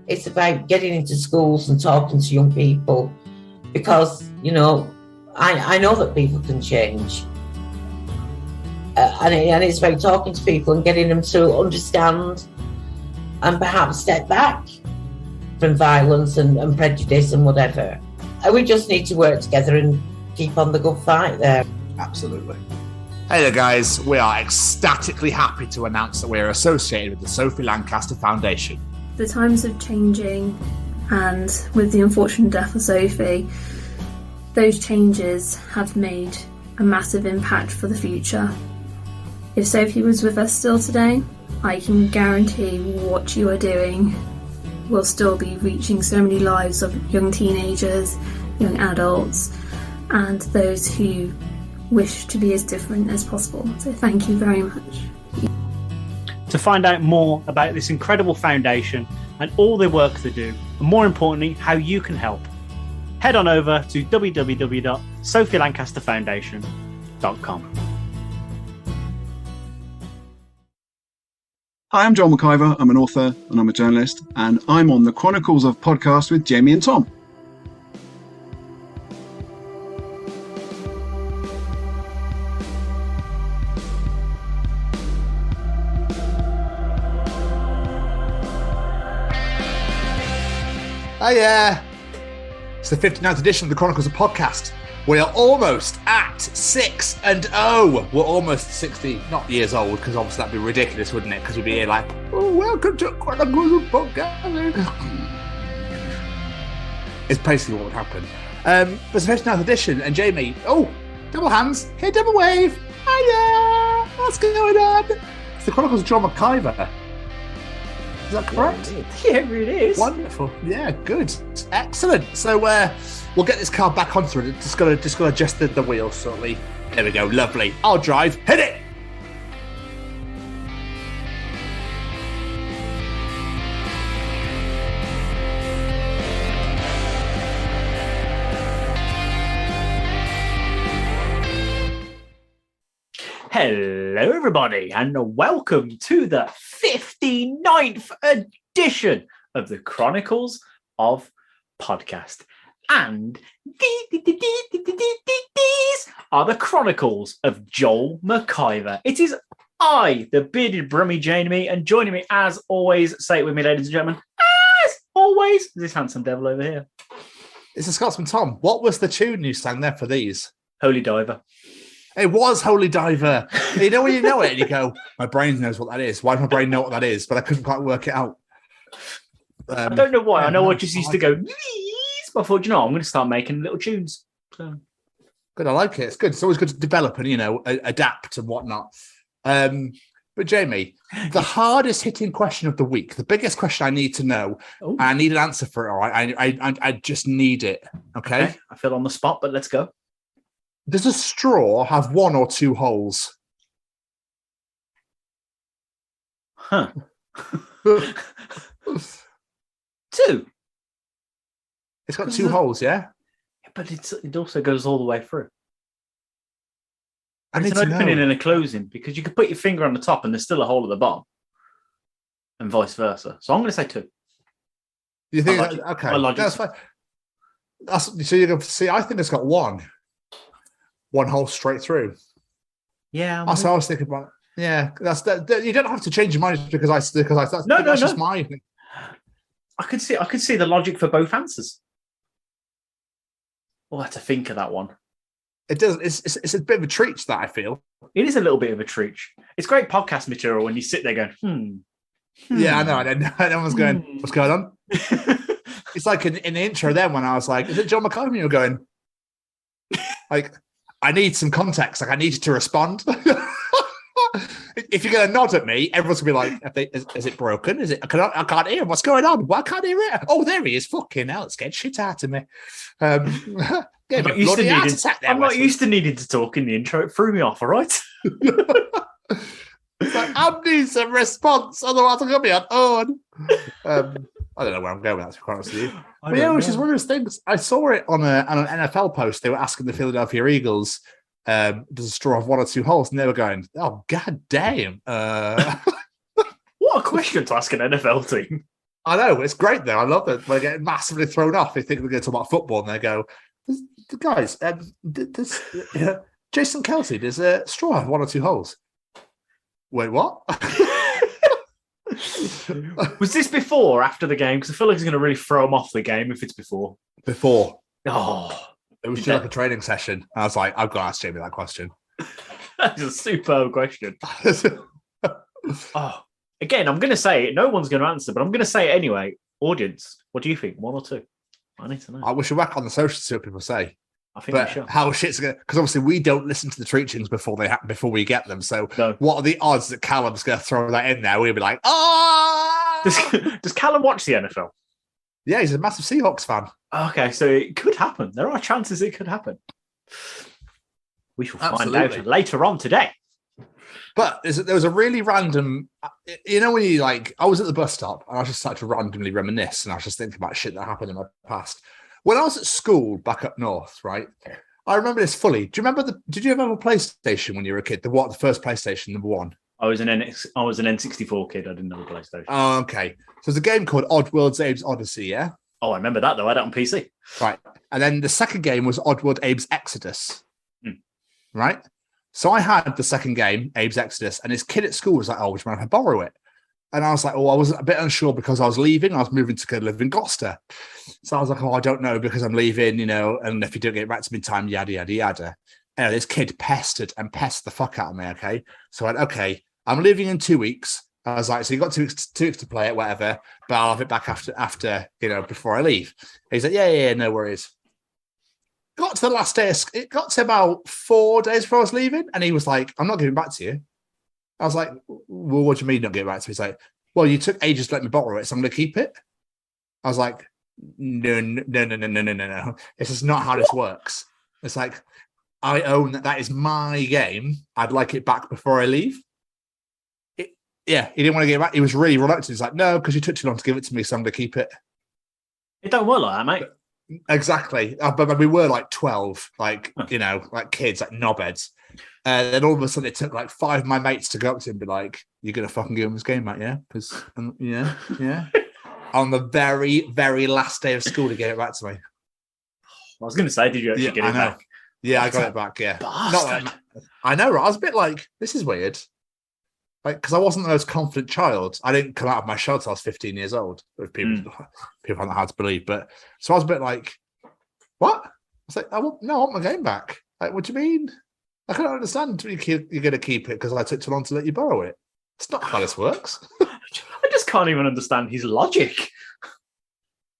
It's about getting into schools and talking to young people because, you know, I know that people can change. And it's about talking to people and getting them to understand and perhaps step back from violence and prejudice and whatever. And we just need to work together and keep on the good fight there. Absolutely. Hey there, guys. We are ecstatically happy to announce that we are associated with the Sophie Lancaster Foundation. The times are changing, and with the unfortunate death of Sophie, those changes have made a massive impact for the future. If Sophie was with us still today, I can guarantee what you are doing will still be reaching so many lives of young teenagers, young adults, and those who wish to be as different as possible. So thank you very much. To find out more about this incredible foundation and all the work they do, and more importantly, how you can help, head on over to www.sophielancasterfoundation.com. Hi, I'm Joel McIver. I'm an author and I'm a journalist, and I'm on the Chronicles of Podcast with Jamie and Tom. Hiya! It's the 59th edition of the Chronicles of Podcast. We are almost at 6-0. We're almost 60, not years old, because obviously that'd be ridiculous, wouldn't it? Because we'd be here like, oh, welcome to Chronicles of Podcast. It's basically what would happen. But it's the 59th edition, and Jamie, double hands, hey, double wave. Hiya! What's going on? It's the Chronicles of John McIver. Is that correct? Yeah, it is. Wonderful. Yeah, good. Excellent. So we'll get this car back onto it. Just gotta adjust the wheels slightly. There we go. Lovely. I'll drive. Hit it. Hello, everybody, and welcome to the 59th edition of the Chronicles of Podcast. And these are the Chronicles of Joel McIver. It is I, the bearded brummy Jamie, and joining me as always, say it with me, ladies and gentlemen, as always, this handsome devil over here. It's a Scotsman Tom. What was the tune you sang there for these? Holy Diver. It was Holy Diver. You know when you know it and you go, my brain knows what that is. Why does my brain know what that is? But I couldn't quite work it out. I don't know why. I know I just used to go, please. But I thought, I'm going to start making little tunes. So. Good, I like it. It's good. It's always good to develop and, adapt and whatnot. But Jamie, the hardest hitting question of the week, the biggest question I need to know, and I need an answer for it, all right? I just need it, okay? I feel on the spot, but let's go. Does a straw have one or two holes? Huh. 2. It's got 2 holes, yeah? But it also goes all the way through. I need it's an opening and a closing, because you could put your finger on the top and there's still a hole at the bottom, and vice versa. So I'm going to say 2. You think? Okay, that's fine. So you're going to see. I think it's got one hole straight through. Yeah, that's what I was thinking about. Yeah, that's that. You don't have to change your mind because I that's just my thing. I could see the logic for both answers. We'll have to think of that one. It does. It's a bit of a treach, that I feel. It is a little bit of a treach. It's great podcast material when you sit there going, Yeah, I know. And everyone's going, what's going on? It's like in the intro then when I was like, is it John McCallum? You're going, like, I need some context. Like, I need you to respond. If you're going to nod at me, everyone's going to be like, is it broken? Is it? I can't hear him. What's going on? Why can't I hear it? Oh, there he is. Fucking hell. It's getting shit out of me. I'm not used to needing to talk in the intro. It threw me off, all right? It's like, I need some response. Otherwise, I'm going to be on own. I don't know where I'm going with that, to be honest with you. But which is one of those things. I saw it on an NFL post. They were asking the Philadelphia Eagles, does a straw have one or two holes? And they were going, oh, god damn. What a question to ask an NFL team. I know, it's great though. I love it. They get massively thrown off. They think we're going to talk about football and they go, guys, does Jason Kelsey, does a straw have 1 or 2 holes? Wait, what? Was this before or after the game? Because I feel like he's going to really throw him off the game if it's before. Before. Oh. It was just like a training session. I was like, I've got to ask Jamie that question. That's a superb question. Again, I'm going to say it. No one's going to answer, but I'm going to say it anyway. Audience, what do you think? 1 or 2? I need to know. We should whack on the socials to see what people say. I think we But should. how shit's going to... Because obviously we don't listen to the treachings before we get them. So No. what are the odds that Callum's going to throw that in there? We'll be like, oh! Does Callum watch the NFL? Yeah, he's a massive Seahawks fan. Okay, so it could happen. There are chances it could happen. We shall find Absolutely. out later on today. But there was a really random, when you I was at the bus stop and I just started to randomly reminisce and I was just thinking about shit that happened in my past. When I was at school back up north, right, I remember this fully. Do you remember did you ever have a PlayStation when you were a kid? The first PlayStation, number 1? I was an N64 kid. I didn't have a PlayStation. Oh, okay. So there's a game called Oddworld Abe's Odyssey, yeah? Oh, I remember that though. I had it on PC. Right. And then the second game was Oddworld Abe's Exodus. Right? So I had the second game, Abe's Exodus, and his kid at school was like, oh, would you mind if I borrow it? And I was like, oh, I was a bit unsure because I was leaving. I was moving to go live in Gloucester. So I was like, oh, I don't know because I'm leaving, and if you don't get it back to me in time, yada, yada, yada. Anyway, this kid pestered the fuck out of me, okay? So I went, okay, I'm leaving in 2 weeks. I was like, so you got 2 weeks to play it, whatever, but I'll have it back after before I leave. He's like, yeah, no worries. Got to the last day, it got to about 4 days before I was leaving, and he was like, I'm not giving it back to you. I was like, well, what do you mean not giving it back to me? He's like, well, you took ages to let me borrow it, so I'm going to keep it. I was like, no. This is not how this works. It's like, I own that is my game. I'd like it back before I leave. He didn't want to give it back. He was really reluctant. He's like, no, because you took too long to give it to me, so I'm going to keep it. It don't work like that, mate. Exactly. But we were like 12, like kids, like knobheads. Then all of a sudden it took like 5 of my mates to go up to him and be like, you're going to fucking give him this game, mate, yeah? Because, yeah. On the very, very last day of school to get it back to me. I was going to say, did you actually get it back? Yeah, I got it back, yeah. Bastard. I know, right? I was a bit like, this is weird. Like, because I wasn't the most confident child. I didn't come out of my shell till I was 15 years old. People find that hard to believe. But so I was a bit like, what? I was like, I want my game back. Like, what do you mean? I can't understand. You're going to keep it because I took too long to let you borrow it. It's not how this works. I just can't even understand his logic.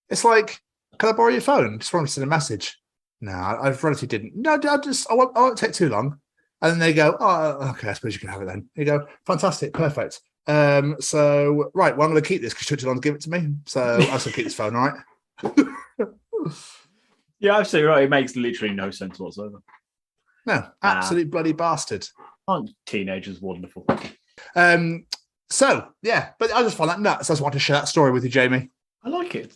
It's like, can I borrow your phone? Just want to send a message. No, I relatively didn't. No, I won't take too long. And then they go, oh, okay, I suppose you can have it then. You go, fantastic, perfect. So, right, well, I'm going to keep this because you took too long to give it to me. So I'm just going to keep this phone, all right? Yeah, absolutely right. It makes literally no sense whatsoever. No, absolute bloody bastard. Aren't teenagers wonderful? So, yeah, but I just find that nuts. I just want to share that story with you, Jamie. I like it.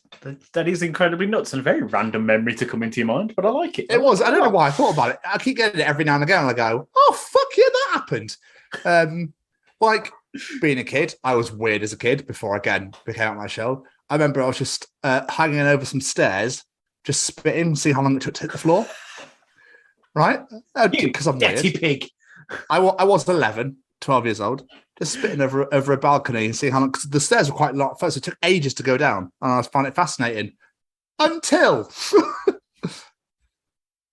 That is incredibly nuts and a very random memory to come into your mind, but I like it. It was. I don't know why I thought about it. I keep getting it every now and again, and I go, oh, fuck yeah, that happened. Like, being a kid, I was weird as a kid before, again, became out of my shell. I remember I was just hanging over some stairs, just spitting, see how long it took to hit the floor. Right? Because I'm weird. Dirty pig. I was 11, 12 years old, just spitting over a balcony and seeing how long, because the stairs were quite long. First, it took ages to go down, and I found it fascinating until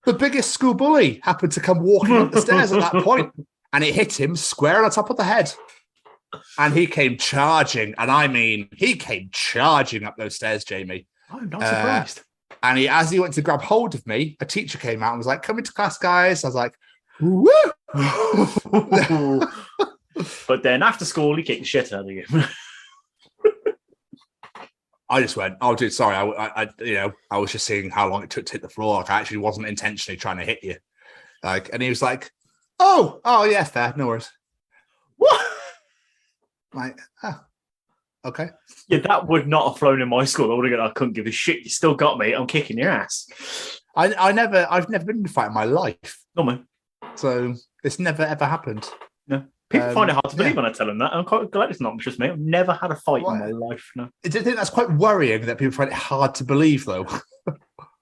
the biggest school bully happened to come walking up the stairs at that point, and it hit him square on the top of the head. And he came charging, and I mean, he came charging up those stairs, Jamie. I'm not surprised. And as he went to grab hold of me, a teacher came out and was like, come into class, guys. I was like, woo! But then after school, he kicked the shit out of you. I just went, oh, dude, sorry. I was just seeing how long it took to hit the floor. Like, I actually wasn't intentionally trying to hit you. Like, and he was like, oh, yeah, fair. No worries. What? Like, okay. Yeah, that would not have flown in my school. I would have gone, I couldn't give a shit. You still got me. I'm kicking your ass. I've never been in a fight in my life. No, man. So it's never, ever happened. No. People find it hard to believe when I tell them that. I'm quite glad it's not just me. I've never had a fight in my life. No. I think that's quite worrying that people find it hard to believe, though.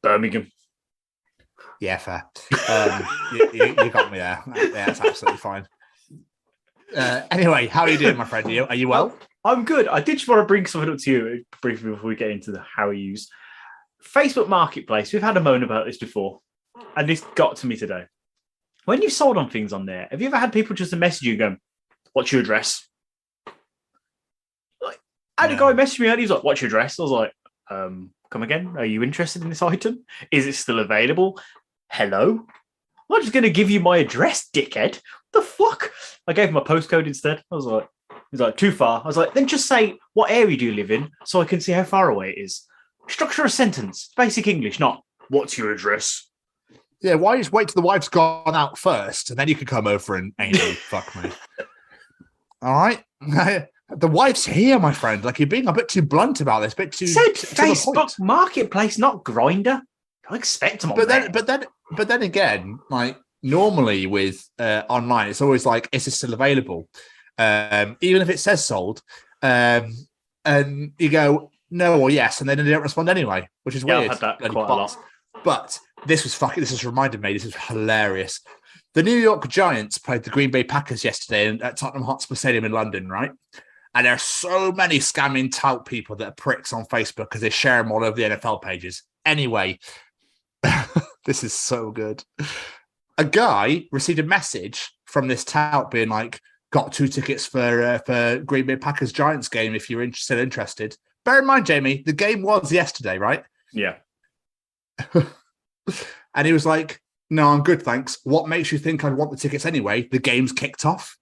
Birmingham. Yeah, fair. You got me there. Yeah, that's absolutely fine. Anyway, how are you doing, my friend? Are you well? I'm good. I did just want to bring something up to you briefly before we get into the how we use Facebook Marketplace. We've had a moan about this before, and this got to me today. When you've sold on things on there, have you ever had people just message you going, "What's your address?" Like, I had a guy message me and he's like, "What's your address?" I was like, "Come again? Are you interested in this item? Is it still available? Hello? I'm not just going to give you my address, dickhead. What the fuck?" I gave him my postcode instead. I was like, he's like, "Too far." I was like, "Then just say, what area do you live in so I can see how far away it is." Structure a sentence. Basic English, not, "What's your address?" Yeah, why just wait till the wife's gone out first and then you can come over and fuck me. All right. The wife's here, my friend. Like, you're being a bit too blunt about this. Bit too. Said Facebook Marketplace, not Grinder. I expect them on there. But then again, like normally with online, it's always like, is it still available? Even if it says sold, and you go no or yes, and then they don't respond anyway, which is weird. I've had that quite a lot. But this has reminded me. This is hilarious. The New York Giants played the Green Bay Packers yesterday at Tottenham Hotspur Stadium in London, right? And there are so many scamming tout people that are pricks on Facebook because they share them all over the NFL pages. Anyway, this is so good. A guy received a message from this tout being like, "Got 2 tickets for Green Bay Packers Giants game if you're still interested." Bear in mind, Jamie, the game was yesterday, right? Yeah. And he was like, "No, I'm good, thanks. What makes you think I'd want the tickets anyway? The game's kicked off."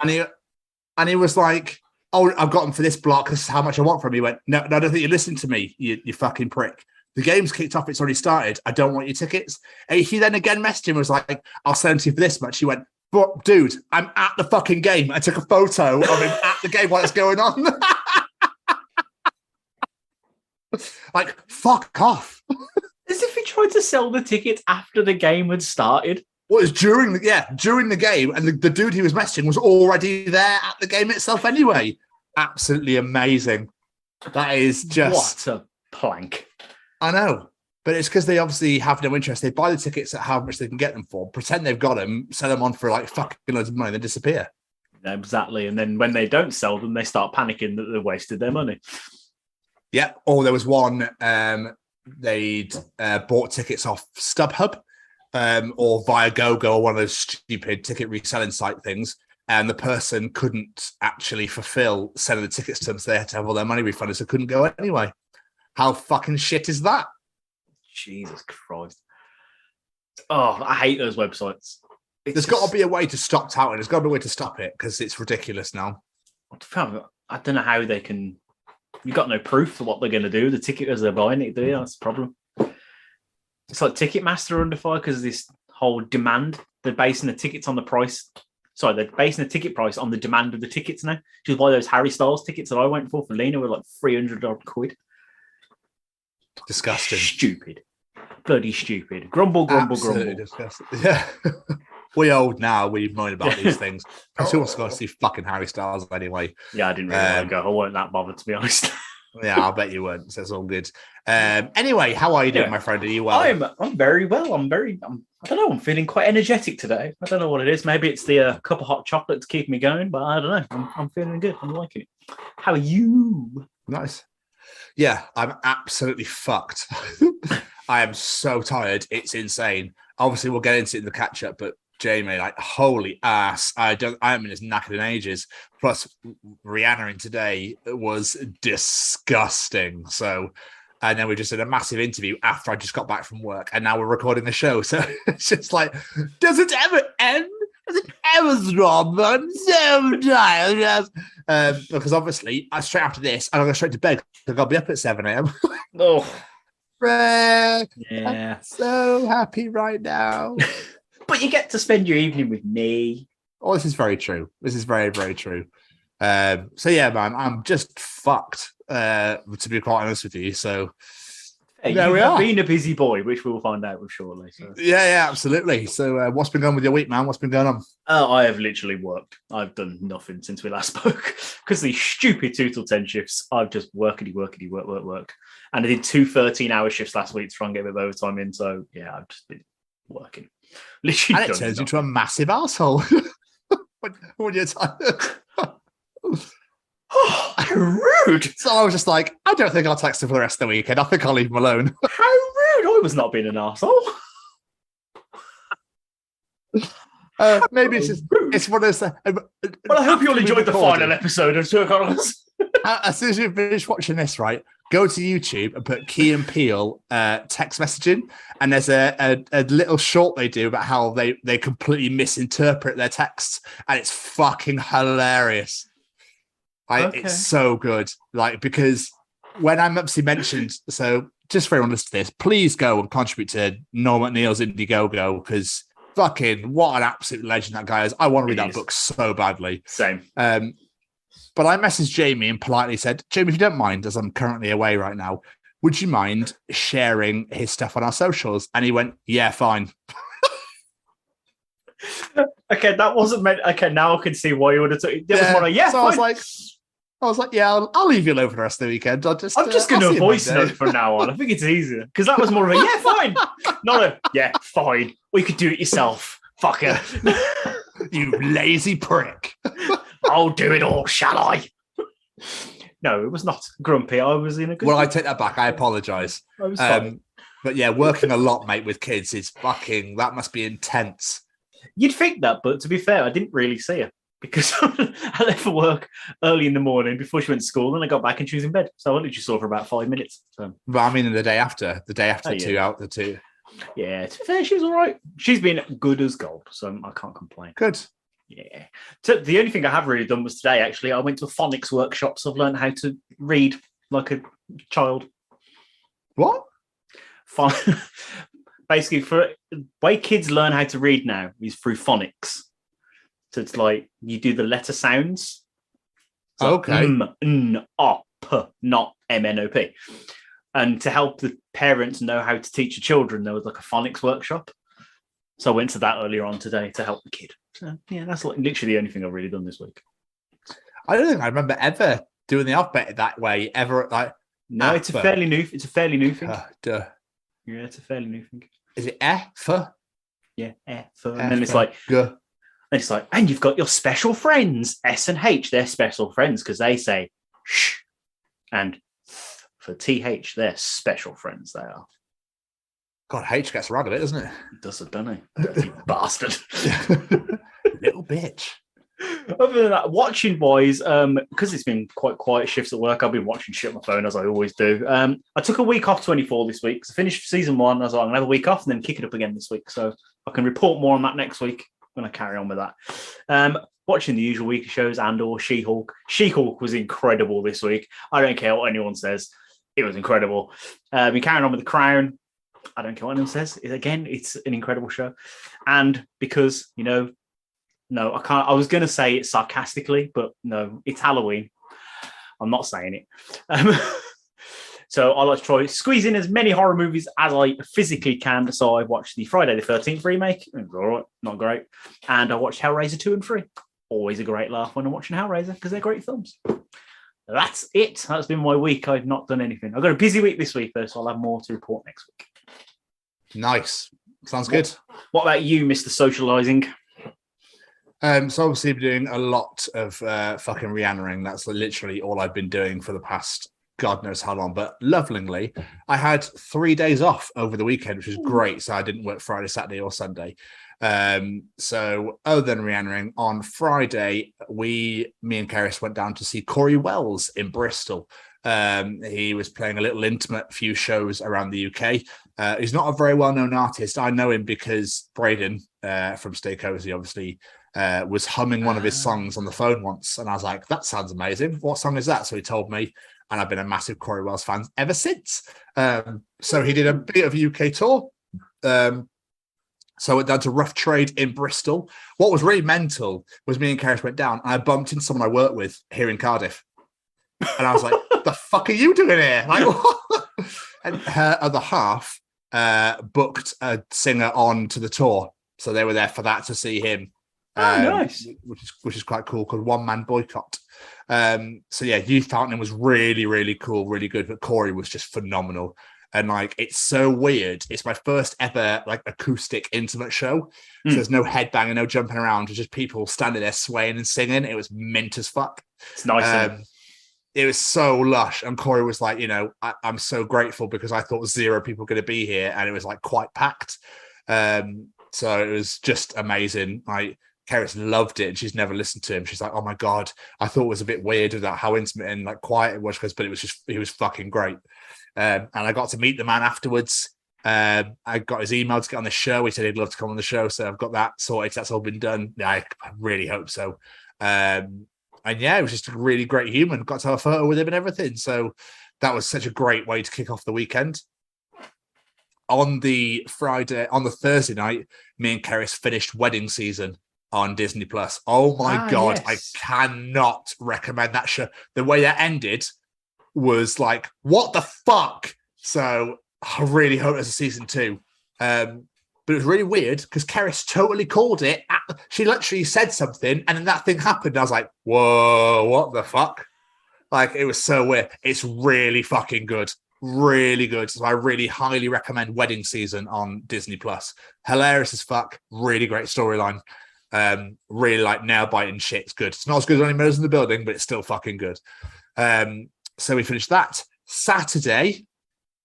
and he was like, "Oh, I've got them for this block. This is how much I want from you." He went, no, I don't think you listened to me, you fucking prick. The game's kicked off. It's already started. I don't want your tickets. And he then again messaged him and was like, "I'll send to you for this much." He went, "But dude, I'm at the fucking game." I took a photo of him at the game while it's going on. Like, fuck off. As if he tried to sell the tickets after the game had started. Well, it was during the game, and the dude he was messaging was already there at the game itself anyway. Absolutely amazing. That is just... What a plank. I know. But it's because they obviously have no interest. They buy the tickets at how much they can get them for, pretend they've got them, sell them on for like fucking loads of money, then disappear. Exactly. And then when they don't sell them, they start panicking that they've wasted their money. Yeah. Or there was one, they'd bought tickets off StubHub or via GoGo or one of those stupid ticket reselling site things. And the person couldn't actually fulfill sending the tickets to them, so they had to have all their money refunded, so couldn't go anyway. How fucking shit is that? Jesus Christ. Oh, I hate those websites. There's got to be a way to stop touting. There's got to be a way to stop it because it's ridiculous now. I don't know how they can... You've got no proof of what they're going to do. The ticketers they're buying it, do you? That's the problem. It's like Ticketmaster under fire because of this whole demand. They're basing the tickets on the price. Sorry, they're basing the ticket price on the demand of the tickets now. Which is why those Harry Styles tickets that I went for Lena were like £300. Disgusting. Stupid. Bloody stupid. Grumble, grumble, Absolutely grumble. Disgusting. Yeah. We're old now. We moan about these things. I still want to go see fucking Harry Styles anyway. Yeah, I didn't really want to go. I wasn't that bothered, to be honest. Yeah, I'll bet you weren't. So it's all good. Anyway, how are you doing, my friend? Are you well? I'm very well. I don't know. I'm feeling quite energetic today. I don't know what it is. Maybe it's the cup of hot chocolate to keep me going, but I don't know. I'm feeling good. I'm liking it. How are you? Nice. Yeah, I'm absolutely fucked. I am so tired. It's insane. Obviously, we'll get into it in the catch up, but Jamie, like, holy ass. I haven't been as knackered in ages. Plus, Rihanna in today was disgusting. So, and then we just did a massive interview after I just got back from work, and now we're recording the show. So it's just like, does it ever end? Does it ever stop? I'm so tired. Because obviously, straight after this, I'm going to go straight to bed. I've got to be up at 7 a.m. Oh, yeah. yeah. I'm so happy right now. But you get to spend your evening with me. Oh, this is very true. This is very, very true. So yeah, man, I'm just fucked, to be quite honest with you. So Hey, There you we have are. been a busy boy, which we'll find out with shortly. So. Yeah, absolutely. So what's been going on with your week, man? What's been going on? I have literally worked. I've done nothing since we last spoke because these stupid 2 till 10 shifts. I've just work. And I did 2 13-hour shifts last week to try and get a bit of overtime in. So yeah, I've just been working. Literally, And it turns into a massive asshole. when you're tired. Oh, how rude! So I was just like, I don't think I'll text him for the rest of the weekend. I think I'll leave him alone. How rude! I was not being an arsehole. Maybe it's one of those. Well, I hope you all enjoyed the final episode of 2 Chronicles. As soon as you finish watching this, right, go to YouTube and put Key and Peele text messaging, and there's a little short they do about how they completely misinterpret their texts, and it's fucking hilarious. It's so good. Like, because when I'm obviously mentioned, so just for everyone listening to this, please go and contribute to Noel McNeil's Indiegogo, because fucking what an absolute legend that guy is. I want to read that book so badly. Same. But I messaged Jamie and politely said, Jamie, if you don't mind, as I'm currently away right now, would you mind sharing his stuff on our socials? And he went, yeah, fine. Okay, that wasn't meant. Okay, now I can see why you would have took it. I was like, yeah, I'll leave you alone for the rest of the weekend. I'm just going to voice note from now on. I think it's easier because that was more of a yeah, fine, not a yeah, fine. We could do it yourself, fucker. You lazy prick. I'll do it all, shall I? No, it was not grumpy. I was in a good. Well, I take that back. I apologise. I was fine. But yeah, working a lot, mate, with kids is fucking. That must be intense. You'd think that, but to be fair, I didn't really see her because I left for work early in the morning before she went to school, and I got back and she was in bed. So I literally saw her for about 5 minutes. So. But I mean, the day after yeah. 2 out the 2. Yeah, to be fair, she was all right. She's been good as gold, so I can't complain. Good. Yeah. So the only thing I have really done was today, actually. I went to a phonics workshop, so I've learned how to read like a child. What? Basically, for the way kids learn how to read now is through phonics. So it's like you do the letter sounds. So okay. N, O, P, not MNOP. And to help the parents know how to teach the children, there was like a phonics workshop. So I went to that earlier on today to help the kid. So yeah, that's like literally the only thing I've really done this week. I don't think I remember ever doing the alphabet that way ever. Like no, it's a fairly new thing. Duh. Yeah, it's a fairly new thing. Is it F? Yeah, F. And then it's like, G. And it's like, and you've got your special friends, S and H. They're special friends because they say shh, and for TH, they're special friends. They are. God, H gets around a bit, doesn't it? It does it, doesn't it? You bastard. Little bitch. Other than that, watching wise, because it's been quite quiet shifts at work, I've been watching shit on my phone as I always do. I took a week off 24 this week. So I finished season 1. I was like, I'm going to have a week off and then kick it up again this week. So I can report more on that next week when I carry on with that. Watching the usual week shows and/or She-Hulk. She-Hulk was incredible this week. I don't care what anyone says. It was incredible. Been carrying on with The Crown. I don't care what anyone says. Again, it's an incredible show. And because, no, I can't. I was going to say it sarcastically, but no, it's Halloween. I'm not saying it. So I like to try squeeze in as many horror movies as I physically can. So I watched the Friday the 13th remake. It was all right, not great. And I watched Hellraiser 2 and 3. Always a great laugh when I'm watching Hellraiser because they're great films. That's it. That's been my week. I've not done anything. I've got a busy week this week, though, so I'll have more to report next week. Nice. Sounds good. What about you, Mr. Socializing? So obviously I've been doing a lot of fucking Rihannaing. That's literally all I've been doing for the past God knows how long. But lovingly, I had 3 days off over the weekend, which was great. So I didn't work Friday, Saturday or Sunday. So other than Rihannaing, on Friday, me and Karis went down to see Corey Wells in Bristol. He was playing a little intimate few shows around the UK. He's not a very well-known artist. I know him because Braden from Stay Cozy obviously was humming one of his songs on the phone once, and I was like, that sounds amazing. What song is that? So he told me, and I've been a massive Corey Wells fan ever since. So he did a bit of a UK tour. So I went down to Rough Trade in Bristol. What was really mental was me and Karis went down, and I bumped into someone I work with here in Cardiff. And I was like, the fuck are you doing here? Like, what? And her other half booked a singer on to the tour, so they were there for that to see him. Nice. Which is quite cool, called One Man Boycott. So yeah, Youth Fountain was really, really cool, really good, but Corey was just phenomenal. And like, it's so weird. It's my first ever like acoustic intimate show. So there's no headbanging, no jumping around. It's just people standing there swaying and singing. It was mint as fuck. It's nice. It was so lush. And Corey was like, I'm so grateful because I thought 0 people were going to be here, and it was like quite packed. So it was just amazing. Keris loved it, and she's never listened to him. She's like, oh my God, I thought it was a bit weird about how intimate and like quiet it was, but he was fucking great. And I got to meet the man afterwards. I got his email to get on the show. He said he'd love to come on the show, so I've got that sorted. That's all been done. Yeah, I really hope so. And yeah, it was just a really great human. Got to have a photo with him and everything. So that was such a great way to kick off the weekend. On the Thursday night, me and Keris finished Wedding Season on Disney Plus. Oh my God, yes. I cannot recommend that show. The way that ended was like, what the fuck? So I really hope there's a season 2. But it was really weird because Keris totally called it. She literally said something, and then that thing happened. I was like, whoa, what the fuck? Like, it was so weird. It's really fucking good. Really good. So I really highly recommend Wedding Season on Disney Plus. Hilarious as fuck. Really great storyline. Really like nail biting shit. It's good. It's not as good as Only Murders in the Building, but it's still fucking good. So we finished that. Saturday,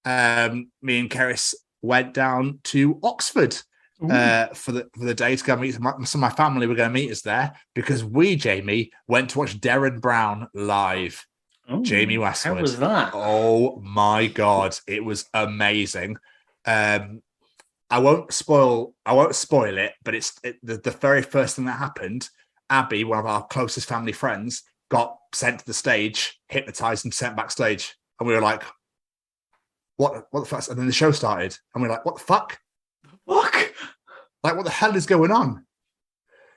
me and Keris went down to Oxford for the day to go meet some of my family. Were going to meet us there because we, Jamie, went to watch Derren Brown live. Jamie Westwood. How was that? Oh my God, it was amazing. I won't spoil it, but the very first thing that happened. Abby, one of our closest family friends, got sent to the stage, hypnotized, and sent backstage, and we were like, "What the fuck?" And then the show started, and we were like, "What the fuck? Like, what the hell is going on?"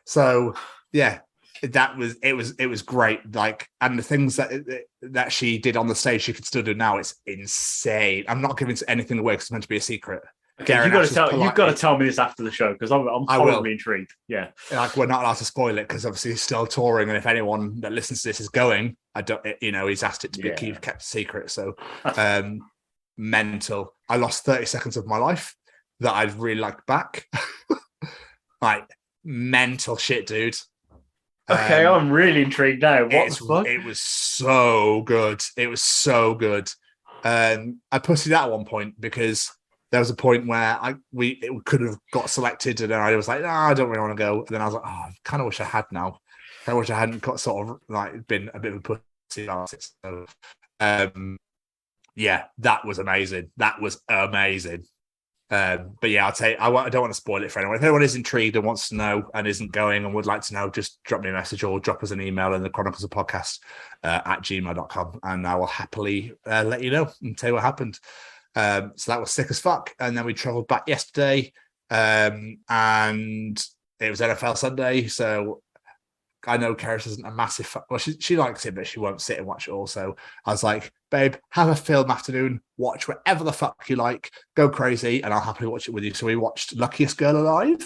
So yeah. It was great. Like, and the things that she did on the stage, she could still do now. It's insane. I'm not giving anything away because it's meant to be a secret. Okay, you've got to tell me this after the show because I'm totally intrigued. Yeah, like, we're not allowed to spoil it because obviously he's still touring, and if anyone that listens to this is going, he's asked it to be kept secret. So, mental. I lost 30 seconds of my life that I'd really liked back. Like, mental shit, dude. Okay, I'm really intrigued now. What the fuck? It was so good. It was so good. I pussied out at one point because there was a point where we could have got selected, and then I was like, no, I don't really want to go. And then I was like, I kind of wish I had now. I wish I hadn't got sort of like been a bit of a pussy artist. So, yeah, that was amazing. That was amazing. But yeah, I'll tell you, I don't want to spoil it for anyone. If anyone is intrigued and wants to know and isn't going and would like to know, just drop me a message or drop us an email in the Chronicles of Podcast at gmail.com, and I will happily let you know and tell you what happened. So that was sick as fuck. And then we traveled back yesterday, and it was NFL Sunday. So I know Keris isn't a massive fan. Well, she likes it, but she won't sit and watch it all. So I was like, babe, have a film afternoon, watch whatever the fuck you like, go crazy, and I'll happily watch it with you. So we watched Luckiest Girl Alive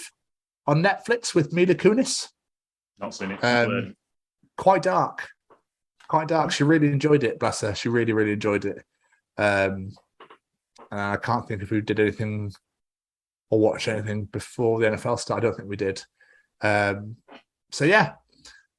on Netflix with Mila Kunis. Not seen it. Quite dark. She really enjoyed it, bless her. She really, really enjoyed it. And I can't think if we did anything or watched anything before the NFL started. I don't think we did. So yeah.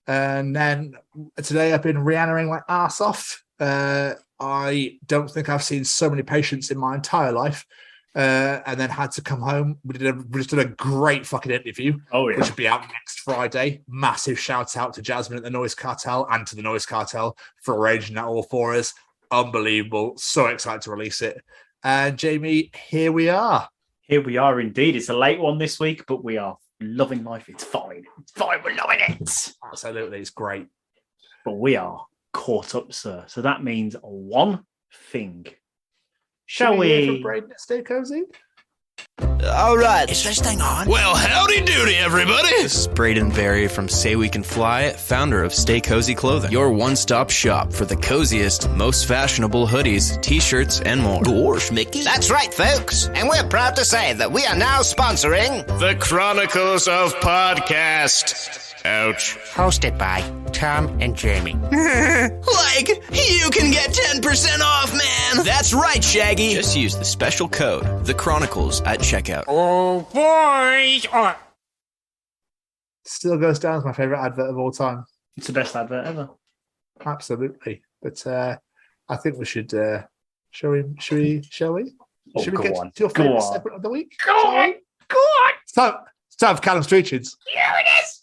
And then today I've been Rihannaing my ass off. I don't think I've seen so many patients in my entire life. And then had to come home. We just did a great fucking interview, which will be out next Friday. Massive shout out to Jasmine at the Noise Cartel and to the Noise Cartel for arranging that all for us. Unbelievable. So excited to release it. And Jamie, here we are. Here we are indeed. It's a late one this week, but we are loving life. It's fine. It's fine. We're loving it. Absolutely. It's great. But we are caught up, sir. So that means one thing. Shall we? Stay cozy? All right, is this thing on? Well, howdy doody, everybody. This is Braden Berry from Say We Can Fly, founder of Stay Cozy Clothing, your one-stop shop for the coziest, most fashionable hoodies, t-shirts, and more. Gosh, Mickey. That's right, folks. And we're proud to say that we are now sponsoring The Chronicles of Podcast. Ouch. Hosted by Tom and Jamie. Like, you can get 10% off, man! That's right, Shaggy! Just use the special code, The Chronicles, at checkout. Oh, boys! Oh. Still goes down as my favourite advert of all time. It's the best advert ever. Absolutely. But I think we should. Shall we? Oh, Should we go get on. to your Go favourite on. segment of the week? Go on! It's time for Callum's treachings. Here it is!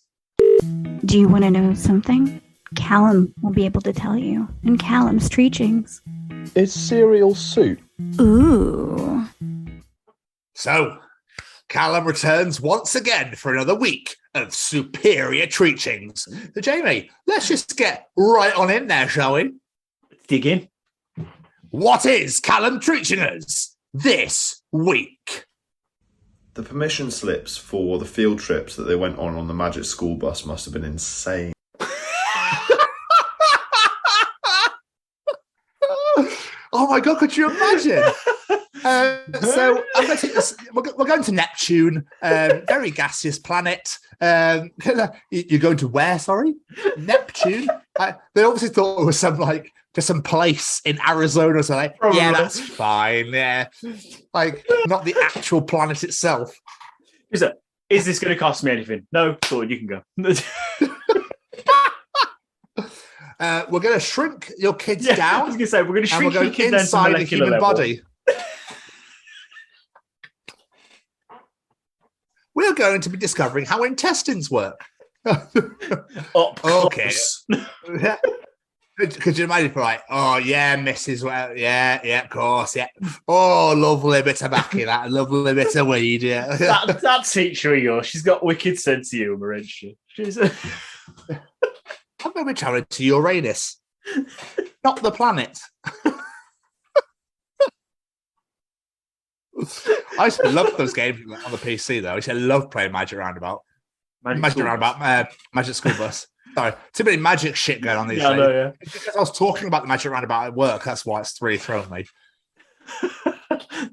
Do you want to know something? Callum will be able to tell you in Callum's treachings. Is cereal soup? Ooh. So, Callum returns once again for another week of superior treachings. So, Jamie, let's just get right on in there, shall we? Let's dig in. What is Callum treaching us this week? The permission slips for the field trips that they went on the Magic School Bus must have been insane. Oh my God, could you imagine? So I'm going to take this. We're going to Neptune, very gaseous planet. You're going to where? Sorry, Neptune. They obviously thought it was some place in Arizona. So yeah, that's fine. Yeah, not the actual planet itself. Is this going to cost me anything? No, so you can go. We're going to shrink your kids down. I was going to say, we're going to shrink your kids inside the human body. We're going to be discovering how intestines work. Up close. Okay. Could you imagine? Oh, yeah, Mrs. Well, yeah, of course, yeah. Oh, lovely bit of baccy, that lovely bit of weed, yeah. that teacher of yours, she's got wicked sense of humour, isn't she? I'm going to be travelling to Uranus, not the planet. I used to love those games on the PC, though. I used to love playing Magic Roundabout. Magic School Bus. Sorry, too many magic shit going on these days. I know, yeah. Because I was talking about the Magic Roundabout at work, that's why it's really thrown me.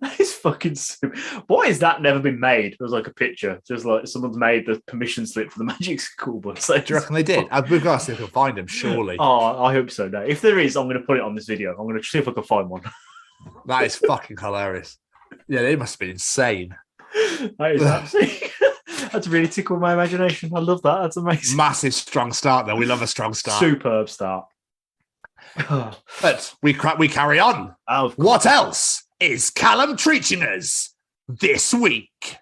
That is fucking stupid. Why has that never been made? There's a picture, just someone's made the permission slip for the Magic School Bus. Do you reckon they did? We've got to see if we can find them, surely. Oh, I hope so. No, if there is, I'm going to put it on this video. I'm going to see if I can find one. That is fucking hilarious. Yeah, they must have been insane. That is absolutely. That's really tickled my imagination. I love that. That's amazing. Massive strong start, though. We love a strong start. Superb start. But we carry on. What else is Callum treaching us this week?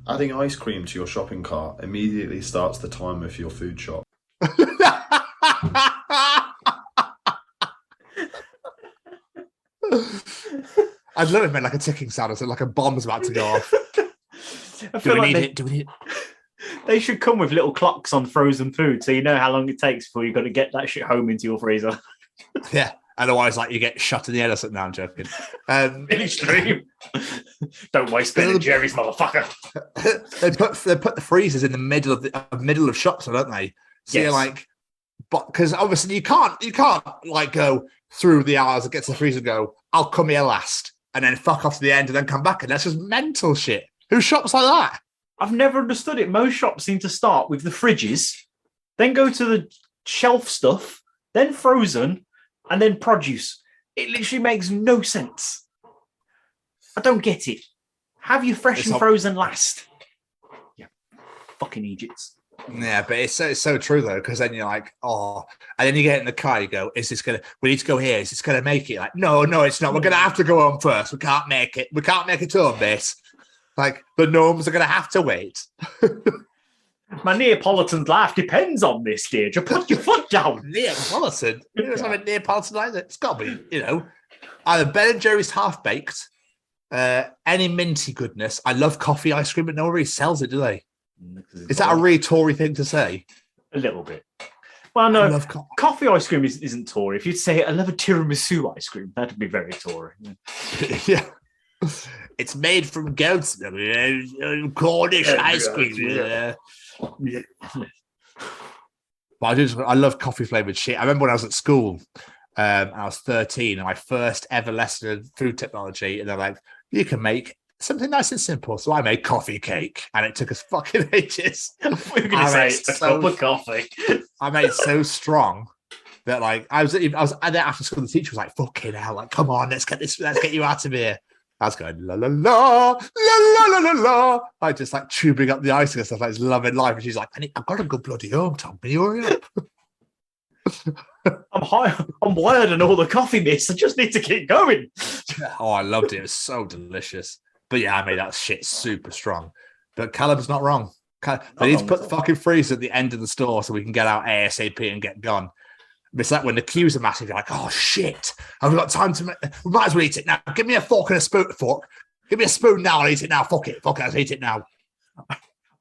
Adding ice cream to your shopping cart immediately starts the timer for your food shop. I'd love it made like a ticking sound, so like a bomb's about to go off. Do we need it? They should come with little clocks on frozen food, so you know how long it takes before you've got to get that shit home into your freezer. Yeah, otherwise, you get shot in the head or something. No, I'm joking. Finish dream. Don't waste Ben and Jerry's, motherfucker. They put the freezers in the middle of shops, don't they? So you're because obviously you can't go through the hours and get to the freezer and go, I'll come here last, and then fuck off to the end and then come back, and that's just mental shit. Who shops like that? I've never understood it. Most shops seem to start with the fridges, then go to the shelf stuff, then frozen, and then produce. It literally makes no sense. I don't get it. Have your fresh and frozen last. Yeah, fucking Egypts. Yeah, but it's so true though, because then you're like, oh, and then you get in the car, you go, we need to go here, is this gonna make it? Like, no, it's not. We're gonna have to go home first. We can't make it home, miss. Like, the gnomes are gonna have to wait. My Neapolitan's life depends on this, dear. Just put your foot down. Neapolitan? You don't have a Neapolitan like that. It's got to be, either Ben and Jerry's half-baked, any minty goodness. I love coffee ice cream, but no one really sells it, do they? Is that a really Tory thing to say? A little bit. Well, no, coffee ice cream isn't Tory. If you'd say, I love a tiramisu ice cream, that'd be very Tory. Yeah. It's made from goat's milk, Cornish ice cream. Yeah. But I love coffee flavored shit. I remember when I was at school, I was 13, and my first ever lesson in food technology, and they're like, you can make something nice and simple. So I made coffee cake, and it took us fucking ages. We're going to say it's a cup of coffee. I made it so strong that like I was there after school. The teacher was like, "Fucking hell! Like, come on, let's get you out of here." I was going la la la la la la la la. I just like tubing up the icing and stuff like it's loving life. And she's like, "I've got to go bloody home, Tom. Can you hurry up?" I'm wired on all the coffee bits. I just need to keep going. Oh, I loved it. It was so delicious. But yeah, I made that shit super strong. But Callum's not wrong. They need to put the fucking freezer at the end of the store so we can get out ASAP and get gone. It's like when the queues are massive, you're like, oh shit, have we got time to we might as well eat it now. Give me a fork and a spoon. Give me a spoon now, I'll eat it now. Fuck it, I'll eat it now. I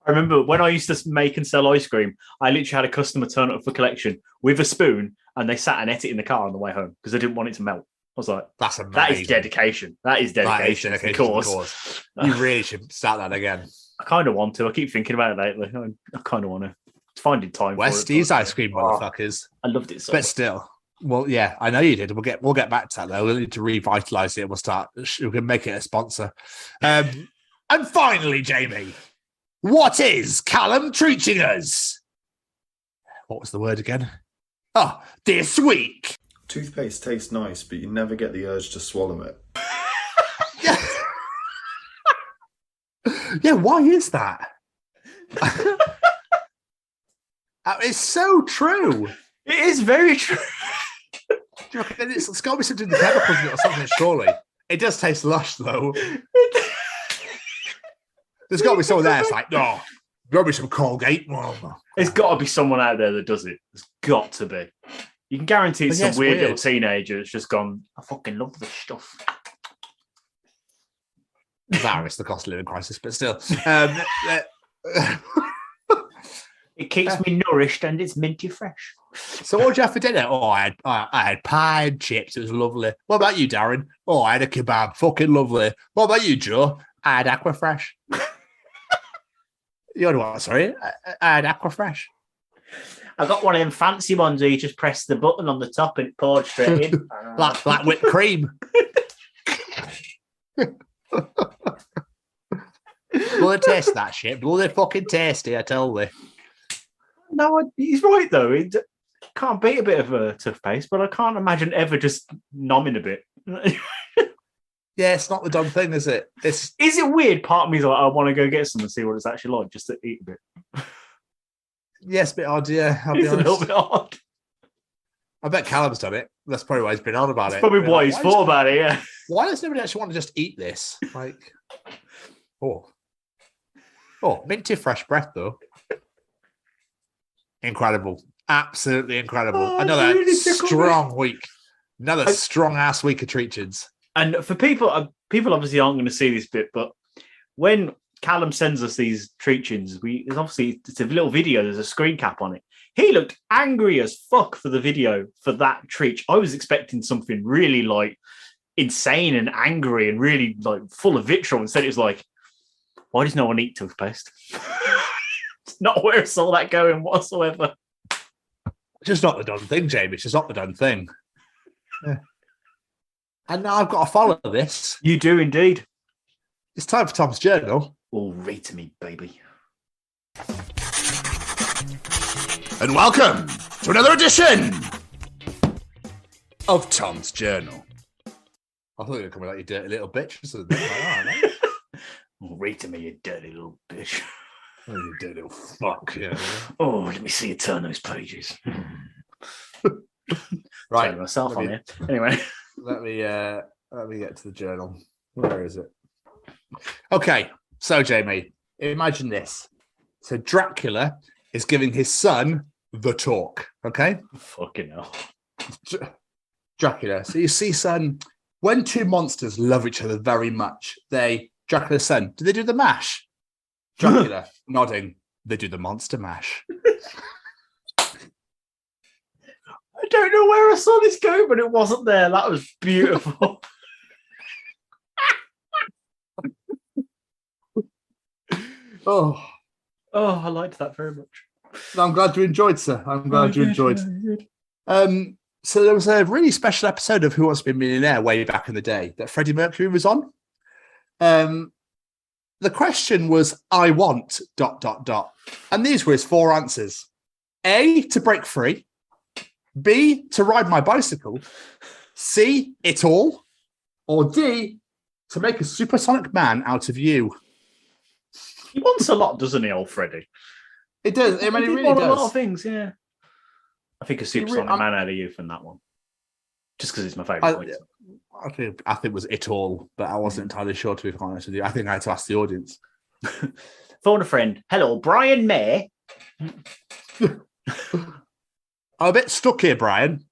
remember when I used to make and sell ice cream, I literally had a customer turn up for collection with a spoon, and they sat and ate it in the car on the way home because they didn't want it to melt. I was like, that's amazing. That is dedication. That is dedication. Of course. You really should start that again. I kind of want to. I keep thinking about it lately. I kind of want to. Finding time Westie's ice cream, motherfuckers. I loved it so but much. Still, well, yeah, I know you did. We'll get back to that though. We'll need to revitalize it. We can make it a sponsor. And finally, Jamie, what is Callum treaching us? What was the word again? Oh, this week. Toothpaste tastes nice, but you never get the urge to swallow it. Yeah, why is that? It's so true. It is very true. It's got to be something in the chemicals in it or something, surely. It does taste lush, though. There's got to be someone there that's like, no, got to be some Colgate. There's got to be someone out there that does it. There's got to be. You can guarantee it's some weird little teenager that's just gone, I fucking love this stuff. That is the cost of living crisis, but still. It keeps me nourished and it's minty fresh. So what did you have for dinner? Oh, I had pie and chips. It was lovely. What about you, Darren? Oh, I had a kebab. Fucking lovely. What about you, Joe? I had Aquafresh. You had what? Sorry? I had Aquafresh. I got one of them fancy ones where you just press the button on the top and it poured straight in. like whipped cream. Bloody taste that shit. Bloody fucking tasty, I tell you. No, he's right though. It can't beat a bit of a toothpaste, but I can't imagine ever just numbing a bit. Yeah, it's not the done thing, is it? Is it weird? Part of me is like, I want to go get some and see what it's actually like, just to eat a bit. Yes, a bit odd, yeah. I'll be honest. A little bit odd. I bet Callum's done it. That's probably why he's been on about it. Probably why he's thought about it, yeah. Why does nobody actually want to just eat this? Like, oh, minty fresh breath, though. Incredible. Absolutely incredible. Another really strong week. Another strong-ass week of treachings. And for people obviously aren't going to see this bit, but when Callum sends us these treachings, it's a little video, there's a screen cap on it. He looked angry as fuck for the video for that treach. I was expecting something really like insane and angry and really like full of vitriol. Instead it was like, why does no one eat toothpaste? It's not where I saw that going whatsoever. It's just not the done thing, Jamie. It's just not the done thing. Yeah. And now I've got to follow this. You do indeed. It's time for Tom's Journal. Oh, read to me, baby. And welcome to another edition of Tom's Journal. I thought you were coming like you dirty little bitch or something. Oh, read to me, you dirty little bitch. Oh, you dirty little fuck. Yeah. Oh, let me see you turn those pages. Right. Turn myself on here. Anyway. Let me get to the journal. Where is it? Okay. So, Jamie, imagine this. So Dracula is giving his son the talk. Okay? Fucking hell. Dracula. So you see, son, when two monsters love each other very much, Dracula's son, do they do the mash? Dracula nodding, they do the monster mash. I don't know where I saw this go, but it wasn't there. That was beautiful. Oh, I liked that very much. I'm glad you enjoyed, sir. I'm glad you enjoyed. So there was a really special episode of Who Wants to Be a Millionaire way back in the day that Freddie Mercury was on. The question was, I want ... And these were his 4 answers. A, to break free. B, to ride my bicycle. C, it all. Or D, to make a supersonic man out of you. He wants a lot, doesn't he, old Freddie? It does. I mean, he it really wants does. a lot of things, yeah. I think a supersonic man out of you from that one. Just because it's my favourite. I think it was it all, but I wasn't entirely sure, to be honest with you. I think I had to ask the audience. Phone a friend. Hello, Brian May. I'm a bit stuck here, Brian.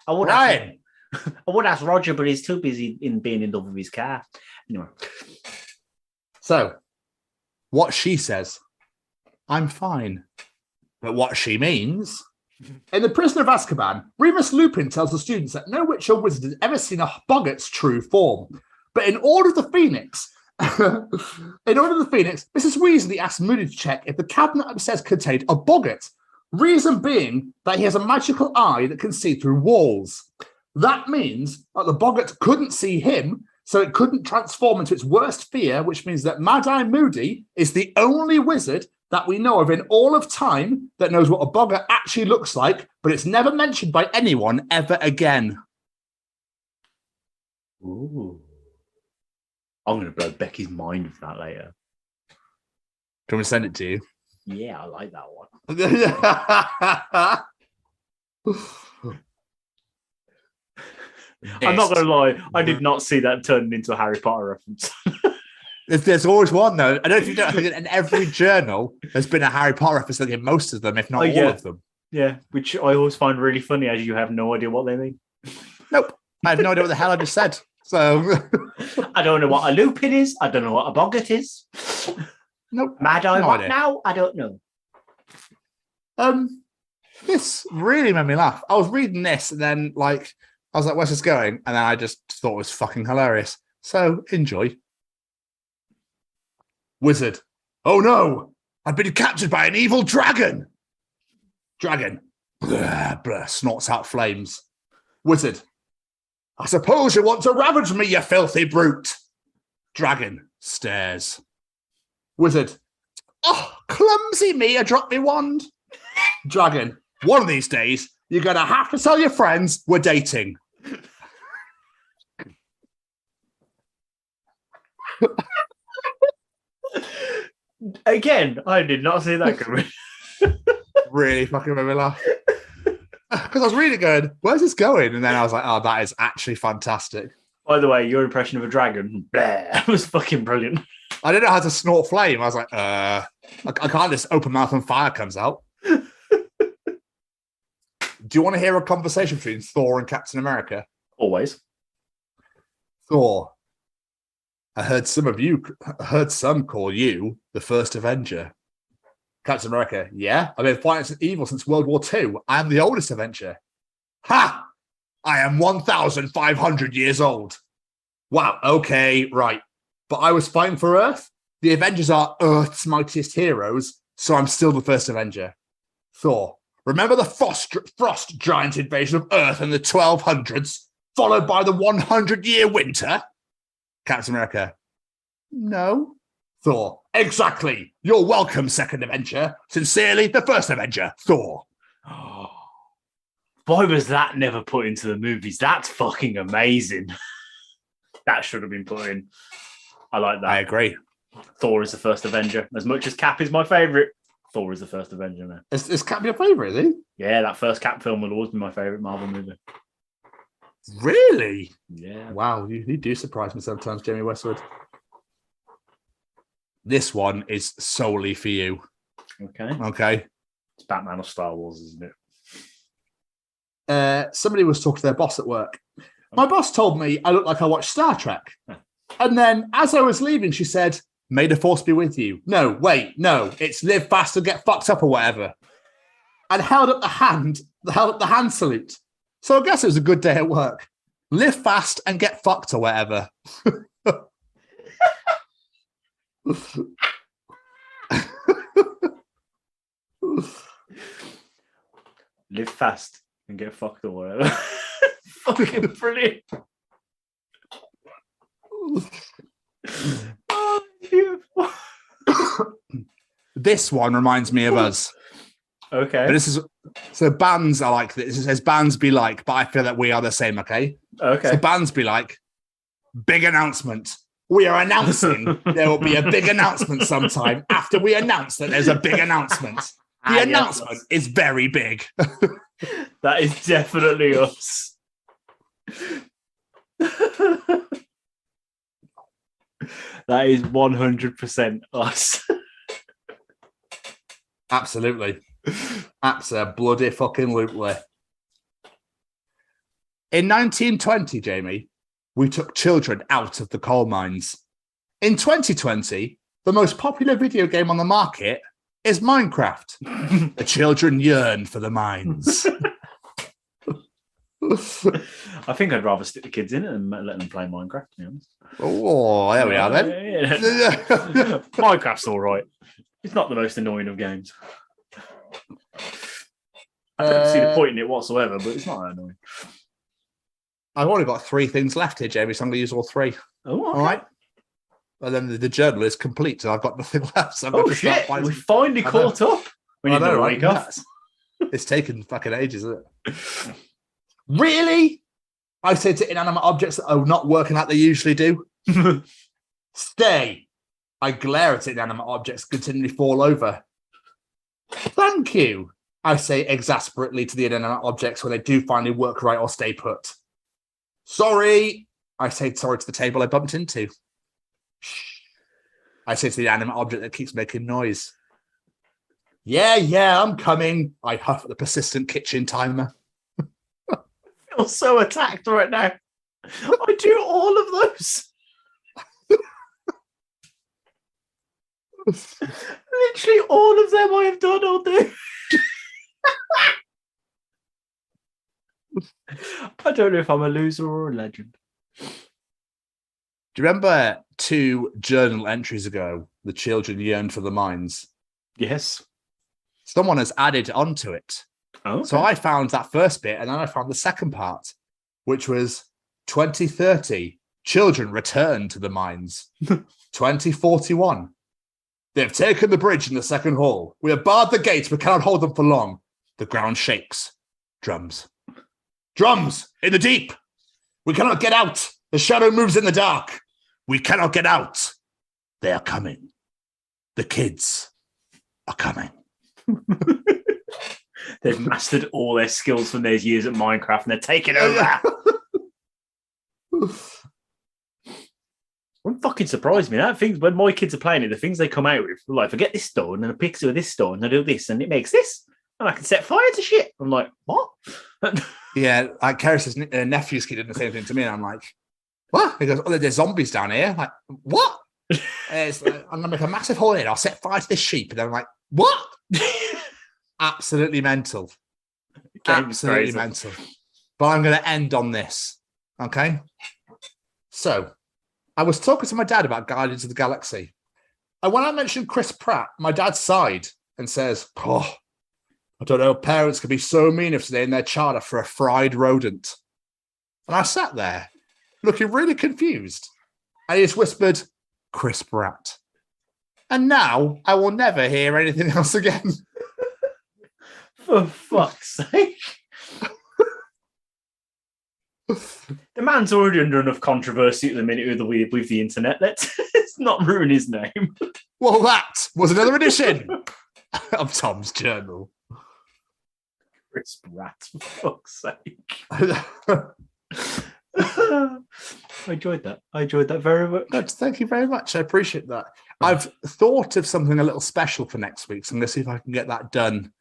I would ask Roger, but he's too busy in being in love with his car. Anyway. So, what she says, I'm fine. But what she means... In The Prisoner of Azkaban, Remus Lupin tells the students that no witch or wizard has ever seen a boggart's true form. But in Order of the Phoenix, Mrs. Weasley asks Moody to check if the cabinet upstairs contained a boggart. Reason being that he has a magical eye that can see through walls. That means that the boggart couldn't see him, so it couldn't transform into its worst fear, which means that Mad-Eye Moody is the only wizard that we know of in all of time that knows what a boggart actually looks like, but it's never mentioned by anyone ever again. Ooh. I'm going to blow Becky's mind with that later. Do you want me to send it to you? Yeah, I like that one. I'm not going to lie. I did not see that turning into a Harry Potter reference. There's always one, though. I don't know if you know, in every journal, there's been a Harry Potter reference in most of them, if not all of them. Yeah, which I always find really funny, as you have no idea what they mean. Nope. I have no idea what the hell I just said. So I don't know what a lupin is. I don't know what a boggart is. Nope. Mad-Eye, what now? I don't know. This really made me laugh. I was reading this, and then, I was like, where's this going? And then I just thought it was fucking hilarious. So, enjoy. Wizard. Oh no! I've been captured by an evil dragon! Dragon. Blah, blah, snorts out flames. Wizard. I suppose you want to ravage me, you filthy brute! Dragon stares. Wizard. Oh, clumsy me, I dropped me wand. Dragon. One of these days, you're going to have to tell your friends we're dating. Again, I did not see that coming. Really fucking made me laugh. Because I was really going, where's this going? And then I was like, oh, that is actually fantastic. By the way, your impression of a dragon, blah, was fucking brilliant. I didn't know how to snort flame. I was like, I can't just open mouth and fire comes out. Do you want to hear a conversation between Thor and Captain America? Always. Thor. I heard some call you the first Avenger. Captain America, yeah? I've been fighting evil since World War II. I am the oldest Avenger. Ha! I am 1,500 years old. Wow, okay, right. But I was fighting for Earth. The Avengers are Earth's mightiest heroes, so I'm still the first Avenger. Thor, remember the frost giant invasion of Earth in the 1200s, followed by the 100-year winter? Captain America, no. Thor, exactly. You're welcome, second Avenger. Sincerely, the first Avenger, Thor. Why was that never put into the movies? That's fucking amazing. That should have been put in. I like that. I agree. Thor is the first Avenger. As much as Cap is my favourite, Thor is the first Avenger now. Is Cap your favourite, is he? Yeah, that first Cap film will always be my favourite Marvel movie. Really? Yeah. Wow, you do surprise me sometimes, Jamie Westwood. This one is solely for you. Okay. It's Batman or Star Wars, isn't it? Somebody was talking to their boss at work. My boss told me I looked like I watched Star Trek. And then as I was leaving, she said, may the force be with you. No, wait, no, it's live fast and get fucked up or whatever. And held up the hand salute. So I guess it was a good day at work. Live fast and get fucked or whatever. Live fast and get fucked or whatever. Fucking brilliant. Oh, beautiful. This one reminds me of us. Okay. But this is so bands are like this. It says bands be like, but I feel that we are the same, okay? Okay. So bands be like, big announcement. We are announcing there will be a big announcement sometime after we announce that there's a big announcement. The announcement is very big. That is definitely us. That is 100% us. Absolutely. Absolutely fucking lootly. In 1920, Jamie, we took children out of the coal mines. In 2020, the most popular video game on the market is Minecraft. The children yearn for the mines. I think I'd rather stick the kids in it and let them play Minecraft, to be honest. Oh, there we are then. Minecraft's all right. It's not the most annoying of games. I don't see the point in it whatsoever, but it's not that annoying. I've only got 3 things left here, Jamie, so I'm going to use all 3. Oh, okay. All right. And then the journal is complete, so I've got nothing left. So oh, shit. We finally caught up. We need a week off. It's taken fucking ages, isn't it? Really? I say to inanimate objects that are not working like they usually do. Stay. I glare at inanimate objects continually fall over. Thank you. I say exasperately to the inanimate objects when they do finally work right or stay put. Sorry. I say sorry to the table I bumped into. I say to the animate object that keeps making noise. Yeah, I'm coming. I huff at the persistent kitchen timer. I feel so attacked right now. I do all of those. Literally all of them I have done all day. I don't know if I'm a loser or a legend. Do you remember 2 journal entries ago, the children yearned for the mines? Yes. Someone has added onto it. Oh, okay. So I found that first bit, and then I found the second part, which was 2030, children return to the mines. 2041. They have taken the bridge in the second hall. We have barred the gates, but cannot hold them for long. The ground shakes. Drums. Drums in the deep. We cannot get out. The shadow moves in the dark. We cannot get out. They are coming. The kids are coming. They've mastered all their skills from their years at Minecraft and they're taking over. Wouldn't fucking surprise me. That things when my kids are playing it, the things they come out with, like, forget this stone and a pixel with this stone, and I do this and it makes this, and I can set fire to shit. I'm like, what? Yeah, like Karis's nephew's kid did the same thing to me, and I'm like, what? He goes, oh, there's zombies down here. I'm like, what? It's like, I'm gonna make a massive hole in it. I'll set fire to this sheep, and I'm like, what? Absolutely mental. Absolutely mental. But I'm going to end on this. Okay. So I was talking to my dad about Guardians of the Galaxy. And when I mentioned Chris Pratt, my dad sighed and says, oh, I don't know, parents could be so mean if they in their charter for a fried rodent. And I sat there looking really confused. And he just whispered, Chris Pratt. And now I will never hear anything else again. For fuck's sake. The man's already under enough controversy at the minute with the internet. Let's not ruin his name. Well, that was another edition of Tom's Journal. Chris Pratt, for fuck's sake. I enjoyed that. Very much. Good. Thank you very much. I appreciate that. I've thought of something a little special for next week, so I'm going to see if I can get that done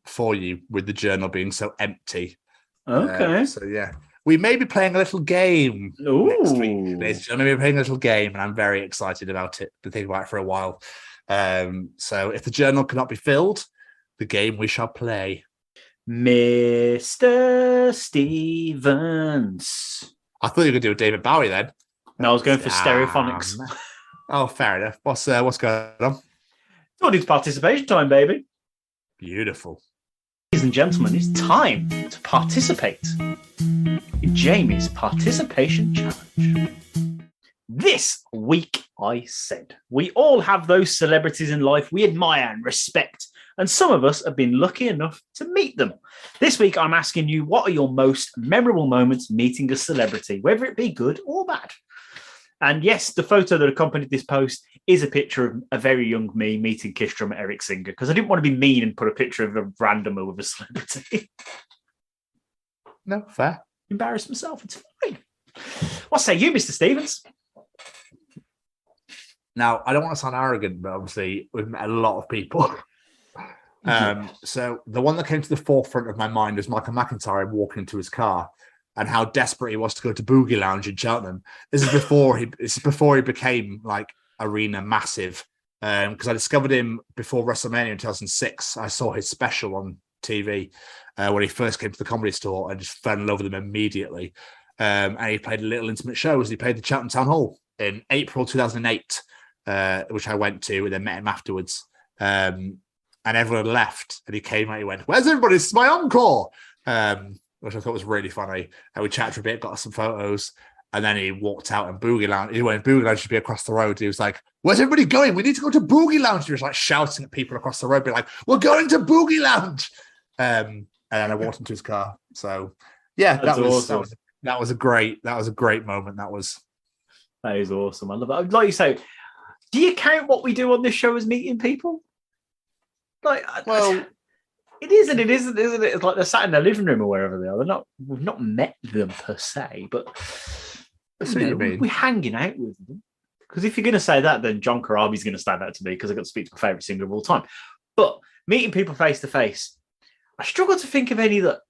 for you with the journal being so empty. Okay. So yeah, we may be playing a little game next week. Ladies and gentlemen, we're playing a little game, and I'm very excited about it. Been thinking about it for a while. So if the journal cannot be filled, the game we shall play. Mr. Stevens. I thought you were going to do a David Bowie then. No, I was going for Stereophonics. Oh, fair enough. What's going on? Audience participation time, baby. Beautiful. Ladies and gentlemen, it's time to participate in Jamie's participation challenge. This week, I said, we all have those celebrities in life we admire and respect, and some of us have been lucky enough to meet them. This week, I'm asking you, what are your most memorable moments meeting a celebrity, whether it be good or bad? And yes, the photo that accompanied this post is a picture of a very young me meeting Kiss drummer Eric Singer, because I didn't want to be mean and put a picture of a randomer with a celebrity. No, fair. Embarrass myself, it's fine. What say you, Mr. Stevens? Now, I don't want to sound arrogant, but obviously we've met a lot of people. So the one that came to the forefront of my mind was Michael McIntyre walking into his car and how desperate he was to go to Boogie Lounge in Cheltenham. This is before he became like arena massive. Because I discovered him before WrestleMania in 2006. I saw his special on TV when he first came to the Comedy Store and just fell in love with him immediately. And he played little intimate shows. He played the Cheltenham Town Hall in April 2008, which I went to and then met him afterwards. And everyone left and he came out. He went, "Where's everybody? It's my encore," which I thought was really funny. And we chatted for a bit, got some photos. And then he walked out and Boogie Lounge. He went, Boogie Lounge should be across the road. He was like, "Where's everybody going? We need to go to Boogie Lounge." He was like shouting at people across the road, being like, "We're going to Boogie Lounge." And then I walked into his car. So yeah, that was a great moment. That is awesome. I love it. Like you say, do you count what we do on this show as meeting people? Like, well, it is and it isn't, isn't it? It's like they're sat in their living room or wherever they are. We've not met them per se, but we're hanging out with them. Because if you're going to say that, then John Karabi's going to stand out to me because I got to speak to my favourite singer of all time. But meeting people face to face, I struggle to think of any that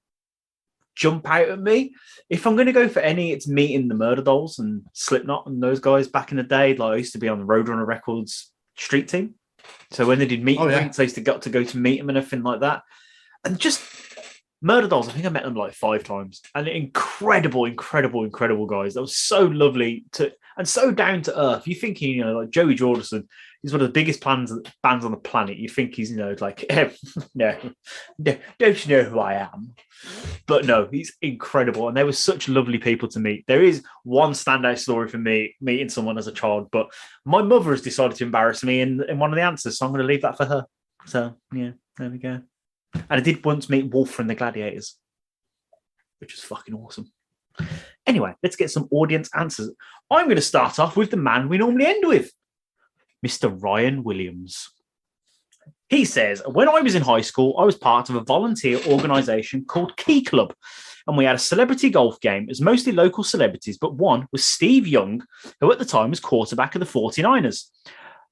jump out at me. If I'm going to go for any, it's meeting the Murder Dolls and Slipknot and those guys back in the day. Like I used to be on the Roadrunner Records street team. So when they did meet and greets, I used to get to go to meet them and everything like that. And just Murder Dolls, I think I met them like 5 times. And incredible guys. That was so lovely and so down to earth. You're thinking, like Joey Jordison, he's one of the biggest bands on the planet. You think he's, like, no, don't you know who I am? But no, he's incredible. And they were such lovely people to meet. There is one standout story for me, meeting someone as a child, but my mother has decided to embarrass me in one of the answers. So I'm going to leave that for her. So yeah, there we go. And I did once meet Wolf from the Gladiators, which is fucking awesome. Anyway, let's get some audience answers. I'm going to start off with the man we normally end with, Mr. Ryan Williams. He says, when I was in high school, I was part of a volunteer organisation called Key Club, and we had a celebrity golf game. It was mostly local celebrities, but one was Steve Young, who at the time was quarterback of the 49ers.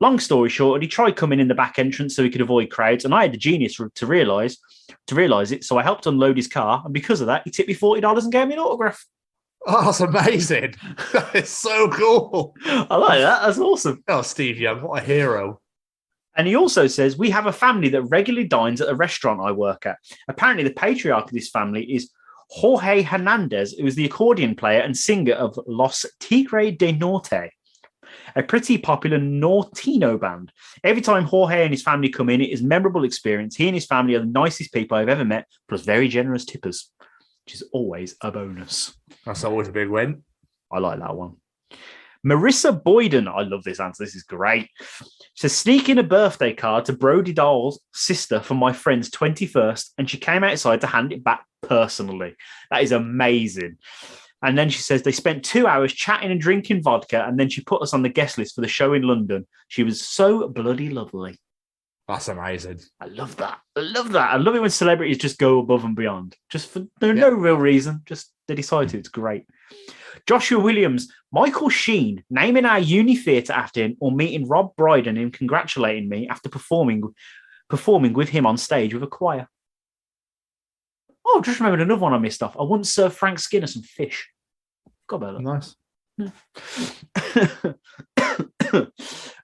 Long story short, he tried coming in the back entrance so he could avoid crowds, and I had the genius to realise it, so I helped unload his car, and because of that, he tipped me $40 and gave me an autograph. Oh, that's amazing. That is so cool. I like that. That's awesome. Oh, Steve Young, what a hero. And he also says, we have a family that regularly dines at a restaurant I work at. Apparently, the patriarch of this family is Jorge Hernandez, who is the accordion player and singer of Los Tigres del Norte, a pretty popular Nortino band. Every time Jorge and his family come in, it is a memorable experience. He and his family are the nicest people I've ever met, plus very generous tippers, which is always a bonus. That's always a big win. I like that one. Marissa Boyden, I love this answer. This is great. She says, sneak in a birthday card to Brody Dahl's sister for my friend's 21st, and she came outside to hand it back personally. That is amazing. And then she says they spent 2 hours chatting and drinking vodka, and then she put us on the guest list for the show in London. She was so bloody lovely. That's amazing. I love that. I love it when celebrities just go above and beyond. Just for no real reason. Just they decide to. It's great. Joshua Williams, Michael Sheen, naming our uni theatre after him, or meeting Rob Brydon and congratulating me after performing with him on stage with a choir. Oh, just remembered another one I missed off. I once served Frank Skinner some fish. Forgot about that. Nice.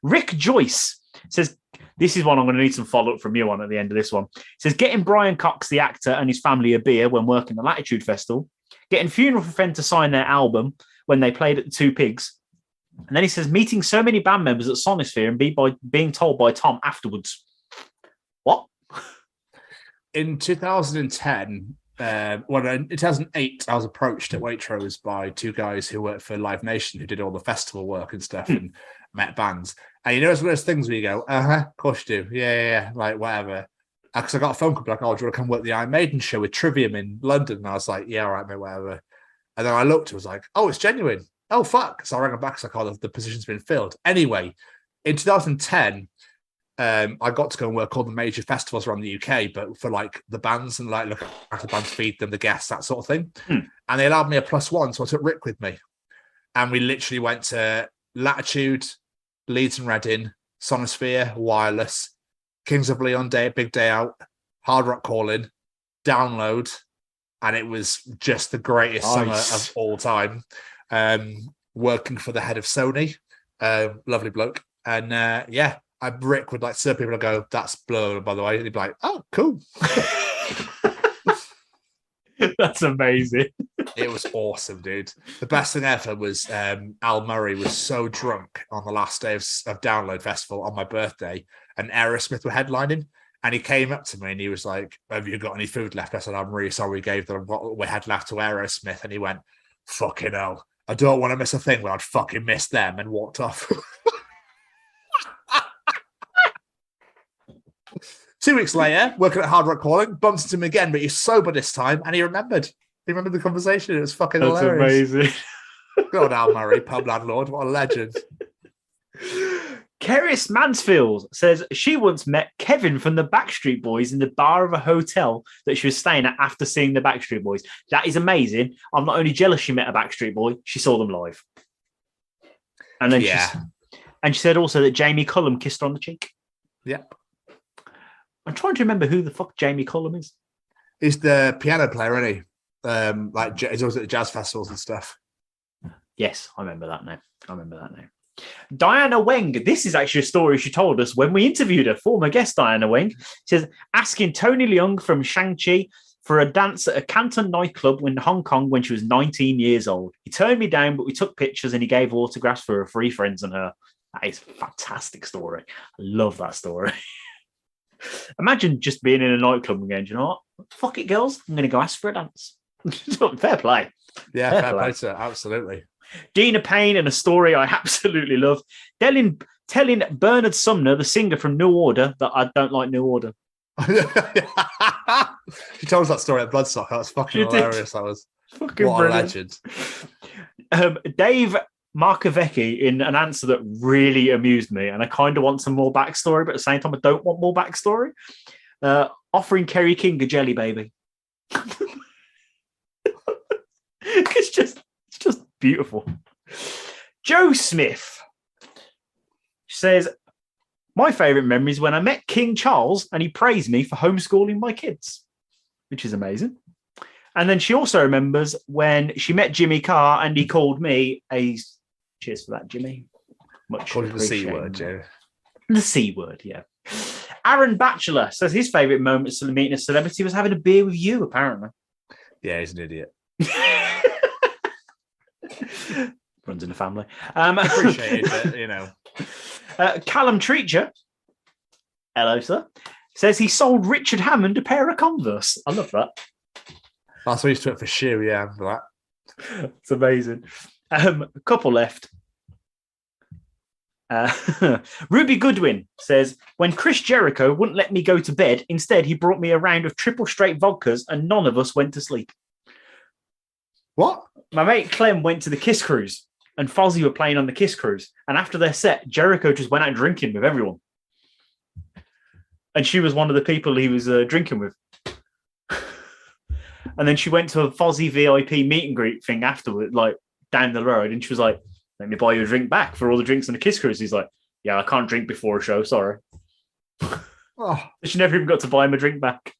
Rick Joyce says, this is one I'm going to need some follow-up from you on at the end of this one. He says, getting Brian Cox, the actor, and his family a beer when working the Latitude Festival, getting Funeral for Friend to sign their album when they played at the Two Pigs. And then he says, meeting so many band members at Sonisphere and being told by Tom afterwards. What? in 2010, in 2008, I was approached at Waitrose by two guys who worked for Live Nation, who did all the festival work and stuff, and met bands. And it's one of those things where you go, of course you do, yeah, like whatever. Because I got a phone call like, oh, do you want to come work the Iron Maiden show with Trivium in London? And I was like, yeah, all right, mate, whatever. And then I looked, it was like, oh, it's genuine. Oh, fuck. So I rang him back, so I called, the position's been filled. Anyway, in 2010, I got to go and work all the major festivals around the UK, but for like the bands and like look after the bands, feed them, the guests, that sort of thing. And they allowed me a +1, so I took Rick with me. And we literally went to Latitude, Leeds and Reading, Sonosphere, Wireless, Kings of Leon Day, Big Day Out, Hard Rock Calling, Download, and it was just the greatest summer of all time. Working for the head of Sony, lovely bloke, and Rick would like serve people and go, "That's blown," by the way, and he'd be like, "Oh, cool." That's amazing. It was awesome, dude. The best thing ever was Al Murray was so drunk on the last day of Download Festival on my birthday, and Aerosmith were headlining, and he came up to me and he was like, "Have you got any food left?" I said, "I'm really sorry we gave them what we had left to Aerosmith," and he went, "Fucking hell, I don't want to miss a thing where I'd fucking miss them," and walked off. 2 weeks later, working at Hard Rock Calling, bumped into him again, but he's sober this time, and he remembered. He remembered the conversation. It was fucking hilarious. Amazing. God, Al Murray, pub landlord, what a legend. Keris Mansfield says she once met Kevin from the Backstreet Boys in the bar of a hotel that she was staying at after seeing the Backstreet Boys. That is amazing. I'm not only jealous she met a Backstreet Boy, she saw them live. And then she said also that Jamie Cullum kissed her on the cheek. Yep. I'm trying to remember who the fuck Jamie Cullum is. He's the piano player, isn't he? He's always at the jazz festivals and stuff. Yes, I remember that now. Diana Weng. This is actually a story she told us when we interviewed her, former guest Diana Weng. She says, asking Tony Leung from Shang-Chi for a dance at a Canton nightclub in Hong Kong when she was 19 years old. He turned me down, but we took pictures and he gave autographs for her 3 friends and her. That is a fantastic story. I love that story. Imagine just being in a nightclub and going, do you know what? Fuck it, girls. I'm going to go ask for a dance. Fair play. Yeah, fair play to her. Absolutely. Dina Payne, and a story I absolutely love. Telling Bernard Sumner, the singer from New Order, that I don't like New Order. She told us that story at Bloodstock. That was fucking hilarious. That was fucking what brilliant. A legend. Dave Markovecki in an answer that really amused me, and I kind of want some more backstory, but at the same time, I don't want more backstory. Offering Kerry King a jelly baby. It's just beautiful. Joe Smith says, my favourite memory is when I met King Charles and he praised me for homeschooling my kids, which is amazing. And then she also remembers when she met Jimmy Carr and he called me a... Cheers for that, Jimmy. Much called the C word, Joe. The C word, yeah. Aaron Batchelor says his favourite moment of meeting a celebrity was having a beer with you, apparently. Yeah, he's an idiot. Runs in the family. Appreciate it, but, you know. Callum Treacher, hello, sir, says he sold Richard Hammond a pair of Converse. I love that. That's what he used to work for Shoe, yeah, I remember that. It's amazing. A couple left. Ruby Goodwin says, when Chris Jericho wouldn't let me go to bed, instead he brought me a round of triple straight vodkas and none of us went to sleep. What? My mate Clem went to the Kiss Cruise and Fozzy were playing on the Kiss Cruise. And after their set, Jericho just went out drinking with everyone. And she was one of the people he was drinking with. And then she went to a Fozzy VIP meet and greet thing afterward, like down the road. And she was like, let me buy you a drink back for all the drinks on the Kiss Cruise. He's like, yeah, I can't drink before a show. Sorry. Oh. She never even got to buy him a drink back.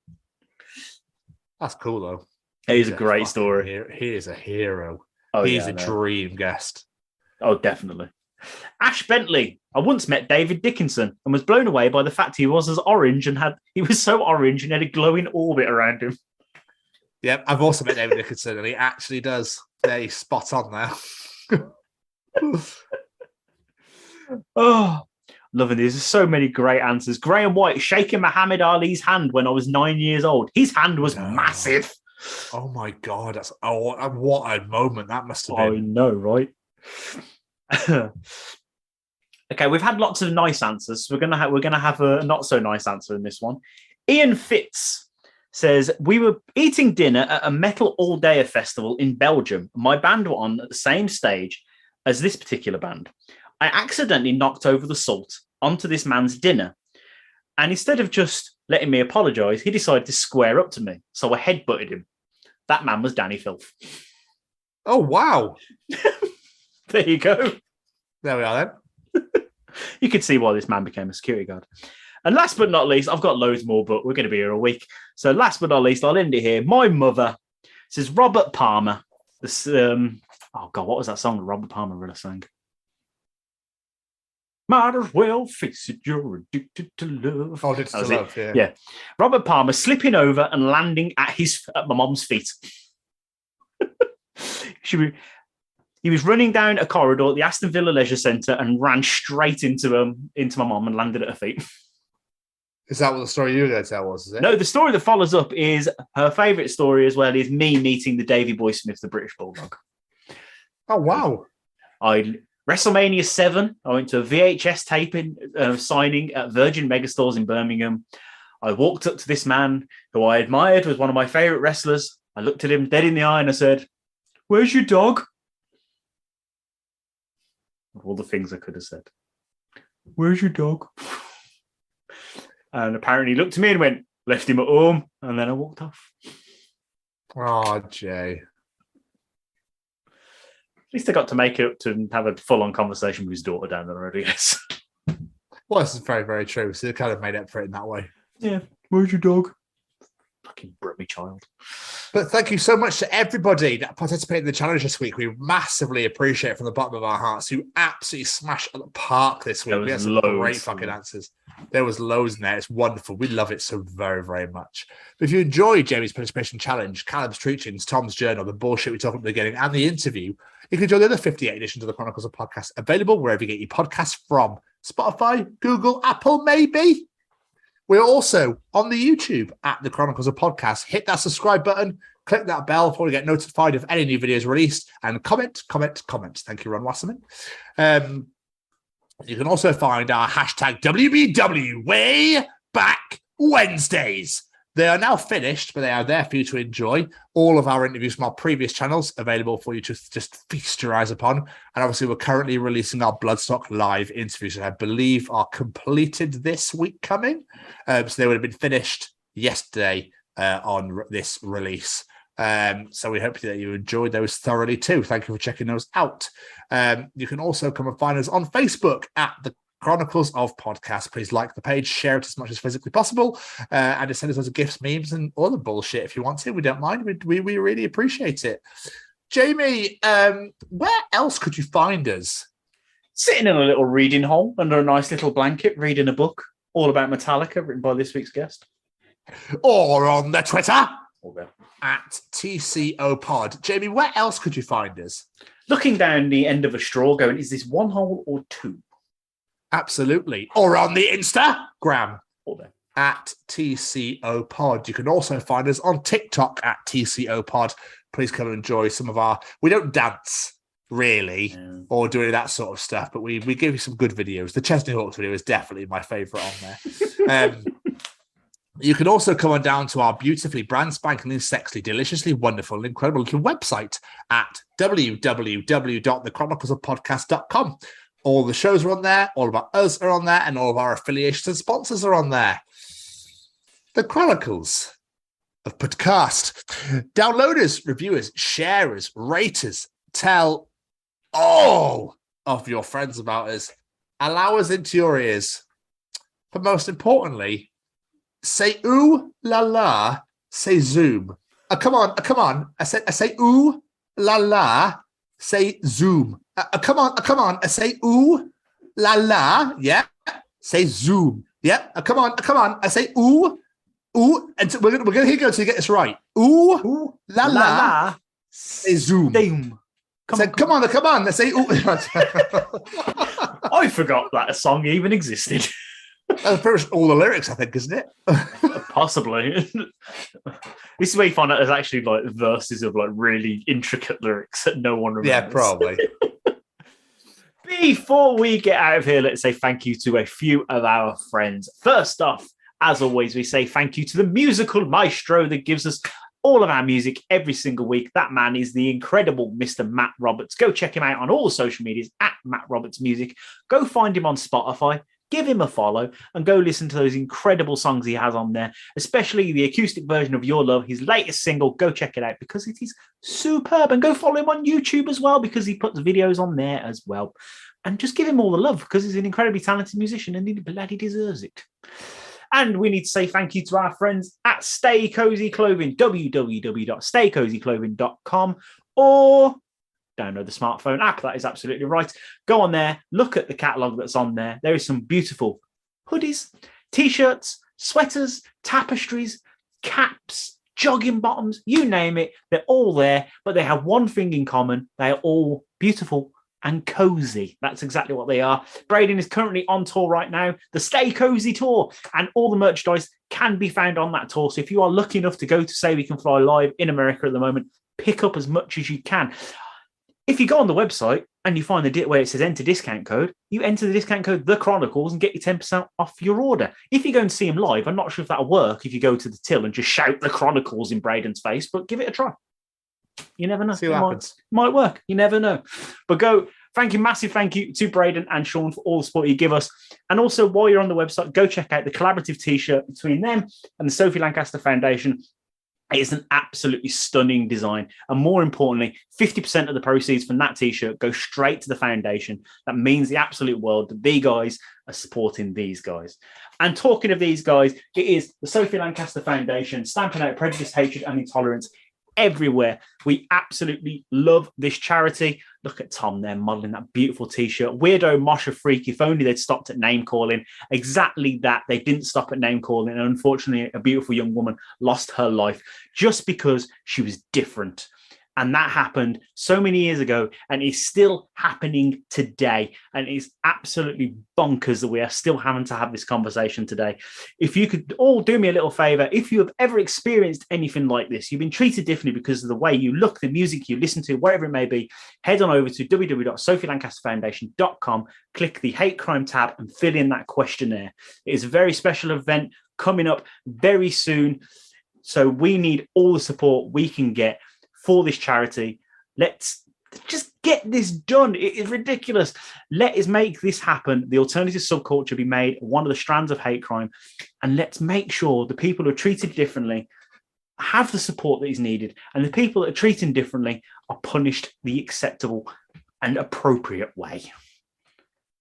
That's cool, though. It is a great story. He is a hero. Oh, He's a dream guest. Oh, definitely. Ash Bentley. I once met David Dickinson and was blown away by the fact he was as orange and he was so orange and had a glowing orbit around him. Yep, I've also met David Dickinson and he actually does. Yeah, he's spot on there. Oh, Loving these. There's so many great answers. Graham White shaking Muhammad Ali's hand when I was 9 years old. His hand was massive. Oh my God. What a moment that must have been. I know, right? Okay, we've had lots of nice answers. We're gonna have a not so nice answer in this one. Ian Fitz says, we were eating dinner at a metal all-dayer festival in Belgium. My band were on at the same stage as this particular band. I accidentally knocked over the salt onto this man's dinner. And instead of just letting me apologise, he decided to square up to me. So I headbutted him. That man was Danny Filth. Oh, wow. There you go. There we are then. You can see why this man became a security guard. And last but not least, I've got loads more, but we're going to be here a week. So last but not least, I'll end it here. My mother says, Robert Palmer. This, oh, God, what was that song that Robert Palmer really sang? Might as well face it, you're addicted to love. Oh, addicted to love, yeah. Yeah. Robert Palmer slipping over and landing at my mom's feet. He was running down a corridor at the Aston Villa Leisure Centre and ran straight into my mom and landed at her feet. Is that what the story you were going to tell was, is it? No, the story that follows up is her favourite story as well, is me meeting the Davy Boy Smith, the British Bulldog. Oh, wow. WrestleMania 7, I went to a VHS taping signing at Virgin Megastores in Birmingham. I walked up to this man who I admired, was one of my favourite wrestlers. I looked at him dead in the eye and I said, "Where's your dog?" All the things I could have said. "Where's your dog?" And apparently he looked at me and went, "Left him at home." And then I walked off. Oh, Jay. At least I got to make it up to have a full-on conversation with his daughter down the road, I guess. Well, this is very, very true. So they kind of made up for it in that way. Yeah. Where's your dog? Fucking Britney child. But thank you so much to everybody that participated in the challenge this week. We massively appreciate it from the bottom of our hearts. You absolutely smashed at the park this week. We had some great fucking answers. There was loads in there. It's wonderful. We love it so very, very much. But if you enjoyed Jamie's participation challenge, Callum's treachings, Tom's journal, the bullshit we talked about at the beginning, and the interview, you can join the other 58 editions of the Chronicles of Podcast, available wherever you get your podcasts from. Spotify, Google, Apple, maybe. We're also on the YouTube at the Chronicles of Podcast. Hit that subscribe button, click that bell before you get notified of any new videos released, and comment. Thank you, Ron Wasserman. You can also find our hashtag WBW Way Back Wednesdays. They are now finished, but they are there for you to enjoy. All of our interviews from our previous channels available for you to just feast your eyes upon. And obviously, we're currently releasing our Bloodstock live interviews, that I believe are completed this week coming. So they would have been finished yesterday on this release. So we hope that you enjoyed those thoroughly too. Thank you for checking those out. You can also come and find us on Facebook at the Chronicles of Podcast. Please like the page, share it as much as physically possible, and just send us loads of gifts, memes, and all the bullshit if you want to. We don't mind. We really appreciate it. Jamie, where else could you find us? Sitting in a little reading hole under a nice little blanket, reading a book all about Metallica, written by this week's guest. Or on the Twitter Okay. at TCO Pod. Jamie, where else could you find us? Looking down the end of a straw, going, is this one hole or two? Absolutely. Or on the Instagram Okay. at TCO Pod. You can also find us on TikTok at TCO Pod. Please come and enjoy some of our... We don't dance, really, or do any of that sort of stuff, but we give you some good videos. The Chesney Hawks video is definitely my favourite on there. You can also come on down to our beautifully brand spanking, sexy, deliciously wonderful, and incredible little website at www.thechroniclesofpodcast.com. All the shows are on there, all about us are on there, and all of our affiliations and sponsors are on there. The Chronicles of Podcast. Downloaders, reviewers, sharers, raters, tell all of your friends about us. Allow us into your ears. But most importantly, say ooh la la, say zoom. Come on. I say ooh la la, say zoom. Come on. I say ooh la la, yeah. Say zoom, yeah. Come on. I say ooh, and so we're gonna hear go to get this right. Ooh la la, say zoom. Come on. I say ooh. I forgot that a song even existed. That's pretty much all the lyrics, I think, isn't it? Possibly. This is where you find out there's actually like verses of like really intricate lyrics that no one remembers. Yeah, probably. Before we get out of here, let's say thank you to a few of our friends. First off, as always, we say thank you to the musical maestro that gives us all of our music every single week. That man is the incredible Mr. Matt Roberts. Go check him out on all the social medias at Matt Roberts Music. Go find him on Spotify. Give him a follow and go listen to those incredible songs he has on there, especially the acoustic version of Your Love, his latest single. Go check it out because it is superb. And go follow him on YouTube as well because he puts videos on there as well. And just give him all the love because he's an incredibly talented musician and he bloody deserves it. And we need to say thank you to our friends at Stay Cozy Clothing, www.staycozyclothing.com, or download the smartphone app. That is absolutely right. Go on there, look at the catalogue that's on there. There is some beautiful hoodies, t-shirts, sweaters, tapestries, caps, jogging bottoms, you name it. They're all there, but they have one thing in common. They are all beautiful and cozy. That's exactly what they are. Braden is currently on tour right now, the Stay Cozy Tour, and all the merchandise can be found on that tour. So if you are lucky enough to go to Say We Can Fly live in America at the moment, pick up as much as you can. If you go on the website and you find the where it says enter discount code, you enter the discount code The Chronicles and get your 10% off your order. If you go and see him live, I'm not sure if that'll work if you go to the till and just shout The Chronicles in Braden's face, but give it a try. You never know. See what happens. Might work. You never know. But go. Massive thank you to Braden and Sean for all the support you give us. And also, while you're on the website, go check out the collaborative t-shirt between them and the Sophie Lancaster Foundation. It is an absolutely stunning design. And more importantly, 50% of the proceeds from that t-shirt go straight to the foundation. That means the absolute world that these guys are supporting these guys. And talking of these guys, it is the Sophie Lancaster Foundation, stamping out prejudice, hatred, and intolerance everywhere. We absolutely love this charity. Look at Tom there modeling that beautiful t-shirt. Weirdo Moshe Freak. If only they'd stopped at name calling. Exactly that. They didn't stop at name calling. And unfortunately, a beautiful young woman lost her life just because she was different. And that happened so many years ago and is still happening today. And it's absolutely bonkers that we are still having to have this conversation today. If you could all do me a little favor, if you have ever experienced anything like this, you've been treated differently because of the way you look, the music you listen to, wherever it may be, head on over to www.sophielancasterfoundation.com, click the hate crime tab and fill in that questionnaire. It is a very special event coming up very soon. So we need all the support we can get for this charity. Let's just get this done. It is ridiculous. Let us make this happen. The alternative subculture be made one of the strands of hate crime. And let's make sure the people who are treated differently have the support that is needed. And the people that are treated differently are punished the acceptable and appropriate way.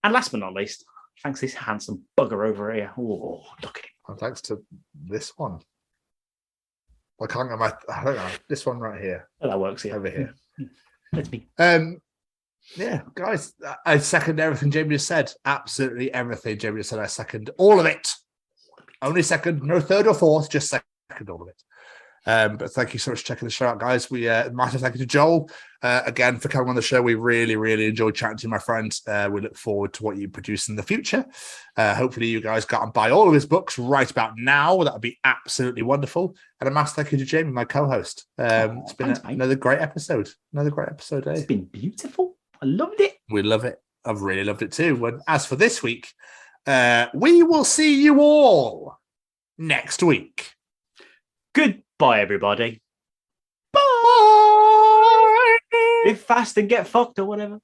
And last but not least, thanks to this handsome bugger over here. Oh, look at him. And thanks to this one. I can't get I don't know. This one right here. Oh, that works here. Over here. Let's be. Yeah, guys, I second everything Jamie just said. Absolutely everything Jamie just said. I second all of it. Only second, no third or fourth, just second all of it. But thank you so much for checking the show out, guys. We massive thank you to Joel again for coming on the show. We really, really enjoyed chatting to you, my friend. We look forward to what you produce in the future. Hopefully, you guys got and buy all of his books right about now. That would be absolutely wonderful. And a massive thank you to Jamie, my co-host. It's been another great episode. Another great episode. It's been beautiful. I loved it. We love it. I've really loved it too. And as for this week, we will see you all next week. Goodbye, everybody. Bye. Live fast and get fucked or whatever.